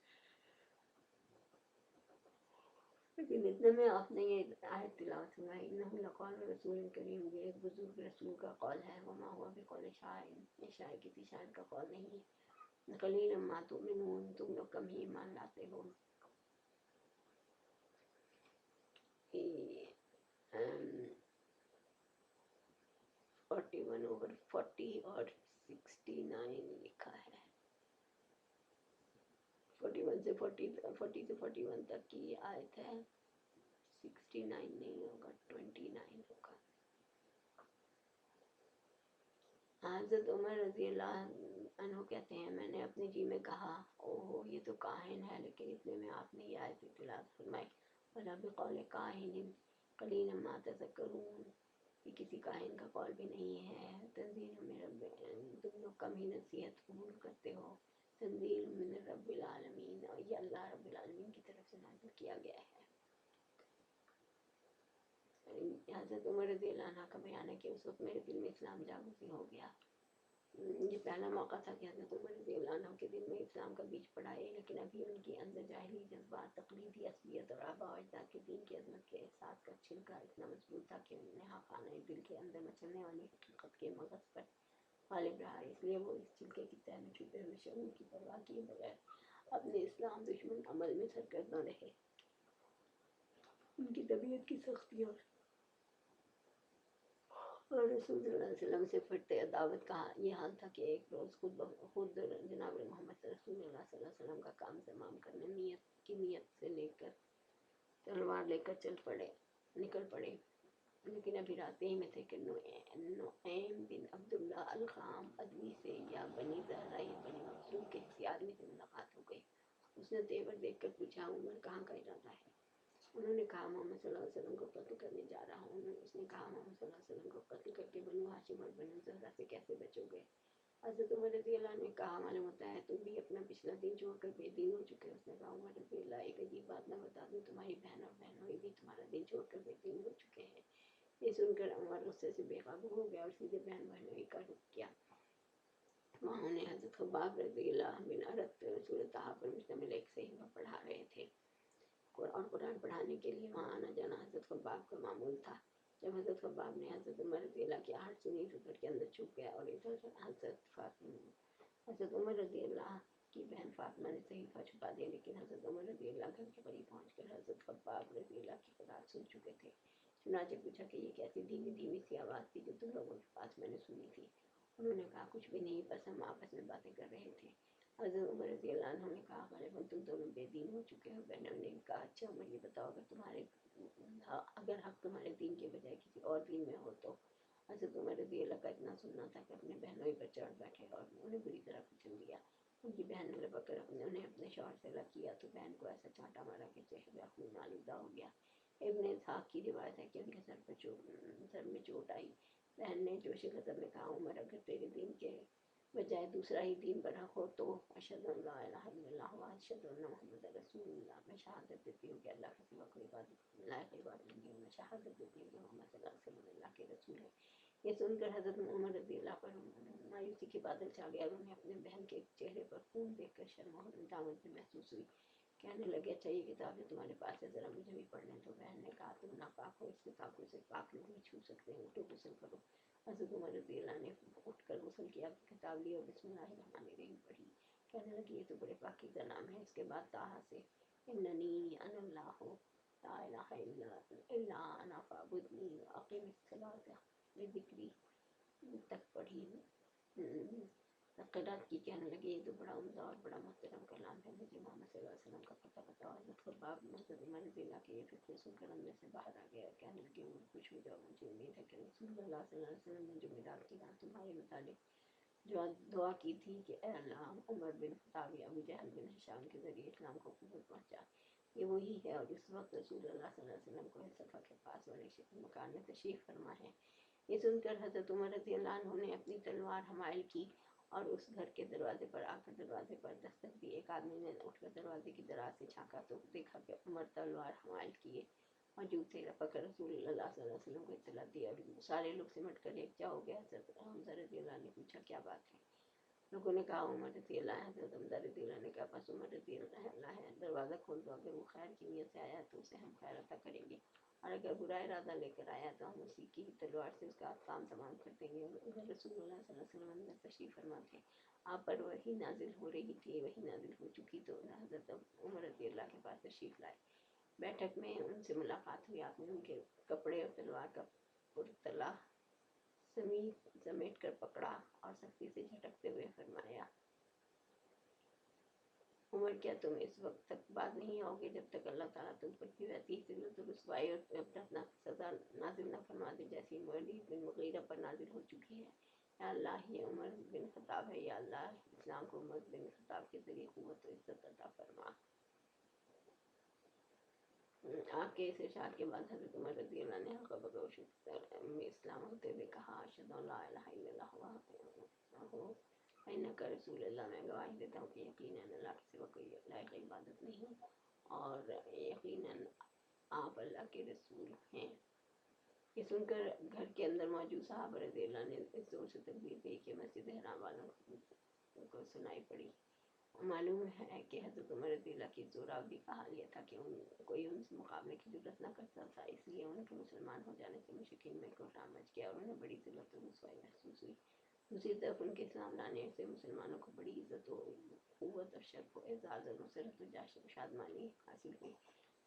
لیکن اتنے میں آپ نے یہ آیت تلاوت سنائی انہ لقول رسول کریم, یہ ایک بزرگ رسول کا قول ہے. وما ہوا بقول شاعر, یہ شاعر کسی شاعر کا قول نہیں ہے. قلیلا ما تؤمنون, تم لوگ کم ہی ایمان لاتے ہو. 41/40 اور 69 لکھا ہے. 41 سے 41 تک کی آیت ہے. 69 نہیں ہوگا, 29 ہوگا. حضرت عمر رضی اللہ عنہ کہتے ہیں میں نے اپنے جی میں کہا اوہ یہ تو کاہن ہے. لیکن اتنے میں آپ نے یہ آیت تلاوت فرمائی وَلَا بِقَوْلِ كَاهِنٍ قَلِيلًا مَا تَذَكَّرُونَ, یہ کسی کاہن کا قول بھی نہیں ہے. تنزیل من رب, تم لوگ کم ہی نصیحت قبول کرتے ہو. تنزیل من رب العالمین, اور یہ اللہ رب العالمین کی طرف سے نازل کیا گیا ہے. حضرت عمر رضی اللہ عنہ کا بیان ہے کہ اس وقت میرے دل میں اسلام جاگزی ہو گیا. یہ پہلا موقع تھا کہ حضرت عمر رضی اللہ عنہ کے دل میں اسلام کا بیج پڑا ہے. لیکن ابھی ان کے اندر جاہلی جذبات, تقلیدی عصبیت اور آباء و اجداد کے دین کی عظمت کے احساس کا چھلکا اتنا مضبوط تھا کہ انہیں حقانہ دل کے اندر مچلنے والی حقیقت کے مغز پر غالب رہا. اس لیے وہ اس چھلکے کی تہ میں چھپے ہوئے شعور کی پرواہ کیے بغیر اپنے اسلام دشمن عمل میں سرگرداں رہے. ان کی طبیعت کی سختیوں اور رسول صلی اللہ علیہ وسلم سے پھٹتے عداوت کا یہ حال تھا کہ ایک روز خود جناب محمد رسول اللہ صلی اللہ علیہ وسلم کا کام تمام کرنے کی نیت سے لے کر تلوار لے کر نکل پڑے. لیکن ابھی راستے ہی میں تھے کہ نعیم بن عبداللہ الخام ادوی سے یا بنی زہرہ یا بنی مخزوم کے کسی آدمی سے ملاقات ہو گئی. اس نے تیور دیکھ کر پوچھا عمر کہاں کا ارادہ ہے. انہوں نے کہا محمد صلی اللہ علیہ وسلم کو قتل کرنے جا رہا ہوں. اس نے کہا محمد صلی اللہ علیہ وسلم کو قتل کر کے بنو ہاشم اور بنو زہرہ سے کیسے بچو گے. حضرت عمر رضی اللہ عنہ نے کہا معلوم ہوتا ہے تم بھی اپنا پچھلا دین چھوڑ کر بے دین ہو چکے. اس نے کہا عمر رضی اللہ ایک عجیب بات میں بتا دوں, تمہاری بہن اور بہنوئی بھی تمہارا دین چھوڑ کر بے دین ہو چکے ہیں. یہ سن کر عمر غصے سے بے قابو ہو گیا اور سیدھے بہن بہنوئی کا رخ کیا. وہاں انہیں حضرت خباب رضی اللہ بن ارت سورۃ طٰہٰ پر مشتمل ایک صحیفہ پڑھا رہے تھے اور قرآن پڑھانے کے لیے وہاں آنا جانا حضرت خباب کا معمول تھا. جب حضرت خباب نے حضرت عمر رضی اللہ کی آہٹ سنی تو گھر کے اندر چھپ گیا اور ادھر حضرت عمر رضی اللہ کی بہن فاطمہ نے صحیفہ چھپا دیا. لیکن حضرت عمر رضی اللہ گھر کے قریب پہنچ کر حضرت خباب رضی اللہ کی قرآن سن چکے تھے. چنانچہ پوچھا کہ یہ کیسی دھیمی دھیمی سی آواز تھی جو تم لوگوں کے پاس میں نے سنی تھی. انہوں نے کہا کچھ بھی نہیں, بس ہم آپس میں باتیں کر رہے تھے. حضرت عمر رضی اللہ عنہ نے کہا غالباً تم دونوں بے دین ہو چکے ہو. بہنوں نے کہا اچھا عمر یہ بتاؤ اگر حق تمہارے دین کے بجائے کسی اور دین میں ہو تو. حضرت عمر رضی اللہ کا اتنا سننا تھا کہ اپنے بہنوئی پر چڑھ بیٹھے اور انہیں بری طرح کچل دیا. ان کی بہن نے لپک کر انہیں اپنے شوہر سے الگ کیا تو بہن کو ایسا چانٹا مارا کہ چہرہ خون آلودہ ہو گیا. ابن اسحاق کی روایت ہے کہ ان کے سر میں چوٹ آئی. بہن نے جوش غضب میں کہا عمر اگر تیرے دین کے بجائے دوسرا ہی دین برحق ہو تو اشہد ان لا الہ الا اللہ و اشہد ان محمد رسول اللہ, میں شہادت دیتی ہوں کہ اللہ کے سوا کوئی لائق عبادت نہیں ہے. میں شہادت دیتی ہوں کہ محمد صلی اللہ علیہ وسلم اللہ کے رسول ہے. یہ سن کر حضرت عمر رضی اللہ پر مایوسی کے بادل چھا گیا. انہیں اپنے بہن کے چہرے پر خون دیکھ کر شرم و ندامت بھی محسوس ہوئی. کہنے لگے اچھا یہ کتاب جو تمہارے پاس ہے ذرا مجھے بھی پڑھنے دو. بہن نے کہا تم ناپاک ہو, اس کتاب کو صرف پاک لوگ ہی چھو سکتے ہیں. اٹھو غسل کرو. حضرت عمر رضی اللہ نے اٹھ کر غسل کیا, کتاب لی اور بسم اللہ الرحمن الرحیم پڑھی. کہنے لگی یہ تو بڑے پاکیزہ نام ہے. اس کے بعد طٰہٰ سے اننی انا اللہ لا الہ الا انا فاعبدنی واقم الصلاۃ لذکری تک پڑھی. قرات کی کہنے لگے یہ تو بڑا عمدہ اور بڑا محترم کلام ہے، مجھے محمد صلی اللہ علیہ وسلم کا پتہ بتاؤ۔ حضرت خباب حضرت عمر رضی اللہ کے یہ فکر سن کر اندر سے باہر آ گیا اور کہنے لگے عمر خوش ہو جاؤ، مجھے امید ہے کہ رسول اللہ صلی اللہ علیہ وسلم نے جو میراد کی رات تمہارے متعلق جو دعا کی تھی کہ اے اللہ عمر بن خطاب یا ابو جہل بن ہشام کے ذریعے اسلام کو قوت پہنچا، یہ وہی ہے۔ اور اس وقت رسول اللہ صلی اللہ علیہ وسلم کو صفا کے پاس والے مکان میں تشریف فرما ہے۔ یہ سن کر حضرت عمر رضی اللہ عنہ نے اپنی تلوار حمائل کی اور اس گھر کے دروازے پر آ کر دروازے پر دستک دی۔ ایک آدمی نے اٹھ کر دروازے کی دراز سے جھانکا تو دیکھا کہ عمر تلوار حمائل کیے موجود تھے۔ فکر رسول اللہ صلی اللہ علیہ وسلم کو اطلاع دی اور سارے لوگ سمٹ کر یکجا ہو گئے۔ حضرت حمزہ رضی اللہ نے پوچھا کیا بات ہے؟ لوگوں نے کہا عمر رضی اللہ ہے۔ حضرت حمزہ رضی اللہ نے کہا بس عمر رضی اللہ ہے، دروازہ کھول دو، اگر وہ خیر کی نیت سے آیا تو اسے ہم خیر عطا کریں گے، اور اگر برا ارادہ لے کر آیا تو ہم اسی کی تلوار سے اس کا کام تمام کر دیں گے۔ اگر رسول اللہ صلی اللہ علیہ وسلم اندر تشریف فرما تھے، آپ پر وحی نازل ہو رہی تھی، وحی نازل ہو چکی تو حضرت عمر رضی اللہ کے پاس تشریف لائے۔ بیٹھک میں ان سے ملاقات ہوئی، آپ نے ان کے کپڑے اور تلوار کا پرتلا سمیٹ کر پکڑا اور سختی سے جھٹکتے ہوئے فرمایا عمر کیا تم اس وقت تک باز نہیں آؤ گے جب تک اللہ تعالیٰ تم پر کی ویسی ذلت و رسوائی اور نفرتناک سزا نازل نہ فرما دے جیسی ولید بن مغیرہ پر نازل ہو چکی ہے۔ یا اللہ یہ عمر بن خطاب ہے، یا اللہ اسلام کو عمر بن خطاب کے ذریعے قوت و عزت عطا فرما۔ آپ کے اس ارشاد کے بعد حضرت عمر رضی اللہ نے حلقہ بگوش میں اسلام ہوتے ہوئے کہا اشہد ان لا الہ الا اللہ وانک رسول اللہ، میں گواہی دیتا ہوں کہ یقیناً اللہ کے سوا کوئی لائق عبادت نہیں اور یقیناً آپ اللہ کے رسول ہیں۔ یہ سن کر گھر کے اندر موجود صحابہ رضی اللہ نے اس زور سے تکبیر دی کہ مسجد حرام والوں کو سنائی پڑی۔ معلوم ہے کہ حضرت عمر رضی اللہ کی زورآوری کا حال یہ تھا کہ کوئی ان سے مقابلے کی جرات نہ کرتا تھا، اس لیے ان کے مسلمان ہو جانے سے مشرکین میں کوہرام مچ گیا اور انہیں بڑی ذلت و رسوائی محسوس ہوئی۔ دوسری طرف ان کے اسلام لانے سے مسلمانوں کو بڑی عزت و قوت اور شرف و اعزاز اور نصرت و شادمانی حاصل ہوئی۔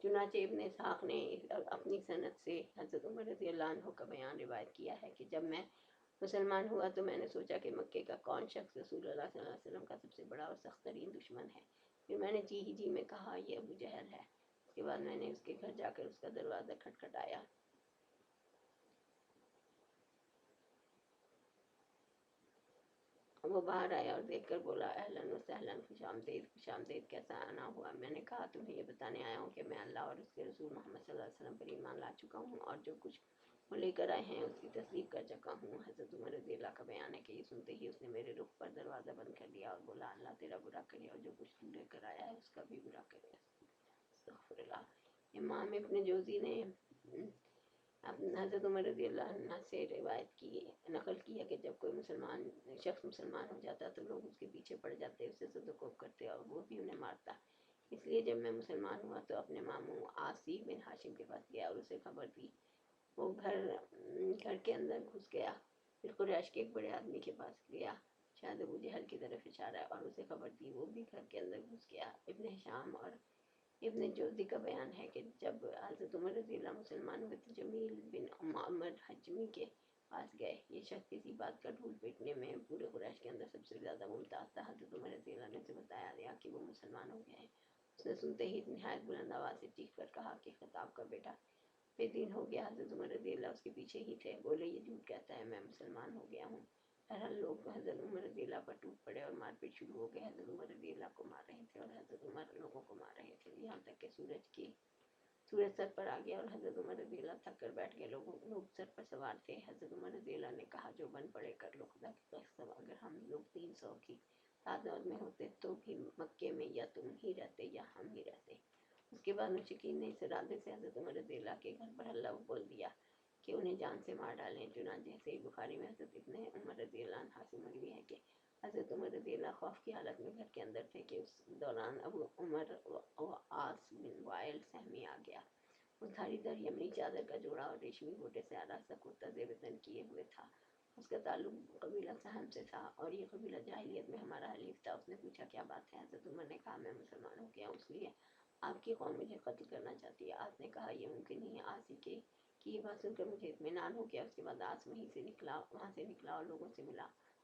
چنانچہ ابن اسحاق نے اپنی سند سے حضرت عمر رضی اللہ عنہ کا بیان روایت کیا ہے کہ جب میں مسلمان ہوا تو میں نے سوچا کہ مکے کا کون شخص رسول اللہ صلی اللہ علیہ وسلم کا سب سے بڑا اور سخت ترین دشمن ہے۔ پھر میں نے جی ہی جی میں کہا یہ ابو جہل ہے۔ اس کے بعد میں نے اس کے گھر جا کر اس کا دروازہ کھٹکھٹایا۔ وہ باہر آیا اور دیکھ کر بولا اہلاً و سہلاً، خوش آمدید، خوش آمدید، کیسا آنا ہوا؟ میں نے کہا تمہیں یہ بتانے آیا ہوں کہ میں اللہ اور اس کے رسول محمد صلی اللہ علیہ وسلم پر ایمان لا چکا ہوں اور جو کچھ وہ لے کر آئے ہیں اس کی تصدیق کر چکا ہوں۔ حضرت عمر رضی اللہ کا بیان ہے کہ یہ سنتے ہی اس نے میرے رخ پر دروازہ بند کر لیا اور بولا اللہ تیرا برا کرے اور جو کچھ تو لے کر آیا ہے اس کا بھی برا کرے۔ استغفر اللہ۔ امام ابن جوزی نے حضرت عمر رضی اللہ عنہ سے روایت کی نقل کی ہے کہ جب کوئی شخص مسلمان ہو جاتا تو لوگ اس کے پیچھے پڑ جاتے، اسے صدقوب کرتے اور وہ بھی انہیں مارتا۔ اس لیے جب میں مسلمان ہوا تو اپنے ماموں عاصی بن ہاشم کے پاس گیا اور اسے خبر دی۔ وہ گھر کے اندر گھس گیا، پھر قریش کے ایک بڑے آدمی کے پاس گیا، شاید ابو جہل کی طرف اشارہ، اور اسے خبر دی، وہ بھی گھر کے اندر گھس گیا۔ ابن ہشام اور ابن جوزی کا بیان ہے کہ جب حضرت عمر رضی اللہ مسلمان ہوئے تو جمیل بن عمر حجمی کے پاس گئے۔ یہ شخص کسی بات کا ڈھول پیٹنے میں پورے قریش کے اندر سب سے زیادہ ممتاز تھا۔ حضرت عمر رضی اللہ نے اسے بتایا گیا کہ وہ مسلمان ہو گئے ہیں۔ اس نے سنتے ہی نہایت بلند آواز سے چیخ کر کہا کہ خطاب کا بیٹا بے دین ہو گیا۔ حضرت عمر رضی اللہ اس کے پیچھے ہی تھے، بولے یہ جھوٹ کہتا ہے، میں مسلمان ہو گیا ہوں۔ بہرحال لوگ حضرت عمر رضی اللہ پر ٹوٹ پڑے اور مار پیٹ شروع ہو گئے۔ حضرت عمر رضی اللہ کو مار رہے تھے اور حضرت عمر لوگوں کو مار رہے تھے، یہاں تک کہ سورج سر پر آ گیا اور حضرت عمر رضی اللہ تھک کر بیٹھ گئے۔ لوگ سر پر سوار تھے۔ حضرت عمر رضی اللہ نے کہا جو بن پڑے کر لو، خدا کی قسم اگر ہم لوگ 300 کی تعداد میں ہوتے تو بھی مکے میں یا تم ہی رہتے یا ہم ہی رہتے۔ اس کے بعد مشرکین نے اس ارادے سے حضرت عمر رضی اللہ کے گھر پر حلہ بول دیا کہ انہیں جان سے مار ڈالیں۔ چنانچہ صحیح بخاری میں حضرت ابن عمر رضی اللہ عنہ سے مروی ہے کہ حضرت عمر رضی اللہ خوف کی حالت میں گھر کے اندر تھے کہ اس دوران ابو عمر عاص بن وائل سہمی آ گیا۔ وہ دھاری دار یمنی چادر کا جوڑا اور ریشمی گوٹے سے آراستہ کرتا زیب تن کیے ہوئے تھا۔ اس کا تعلق قبیلہ سہم سے تھا اور یہ قبیلہ جاہلیت میں ہمارا حلیف تھا۔ اس نے پوچھا کیا بات ہے؟ حضرت عمر نے کہا میں مسلمان ہو گیا ہوں، اس لیے آپ کی قوم مجھے قتل کرنا چاہتی ہے۔ عاص نے کہا یہ ممکن نہیں ہے۔ عاص کی یہ بات سن کر مجھے اطمینان ہو گیا۔ اس کے بعد عاص وہاں سے نکلا اور لوگوں سے ملا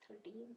13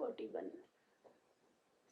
41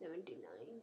79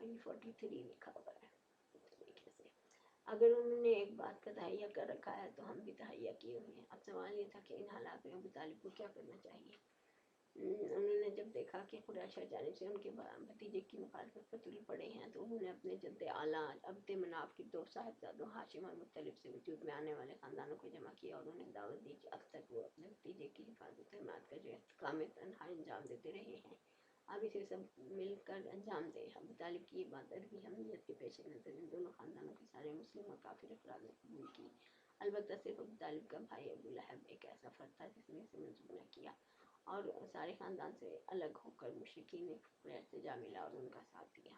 43 لکھا ہوا ہے اس طریقے سے۔ اگر انہوں نے ایک بات کا تہیہ کر رکھا ہے تو ہم بھی تہیہ کیے ہوئے ہیں۔ اب سوال یہ تھا کہ ان حالات میں ابو طالب کو کیا کرنا چاہیے۔ انہوں نے جب دیکھا کہ قریش جانب سے ان کے بھتیجے کی مخالفت پر تل پڑے ہیں تو انہوں نے اپنے جد اعلیٰ عبد مناف کے 2 صاحبزادوں ہاشم اور مطلب سے وجود میں آنے والے خاندانوں کو جمع کیا اور انہیں دعوت دی کہ اب تک وہ اپنے بھتیجے کی حفاظت و حمایت کا جو احتکام تنہا انجام دیتے رہے ہیں، اب اسے سب مل کر انجام دیں۔ ابو طالب کی یہ بات عربی اہمیت کے پیش نظر ان دونوں خاندانوں کے سارے مسلم اور کافر افراد نے قبول کی، البتہ صرف ابو طالب کا بھائی ابو لہب ایک ایسا فرد تھا جس نے اسے منظور نہ کیا اور سارے خاندان سے الگ ہو کر مشرکین قریش سے جا ملا اور ان کا ساتھ دیا۔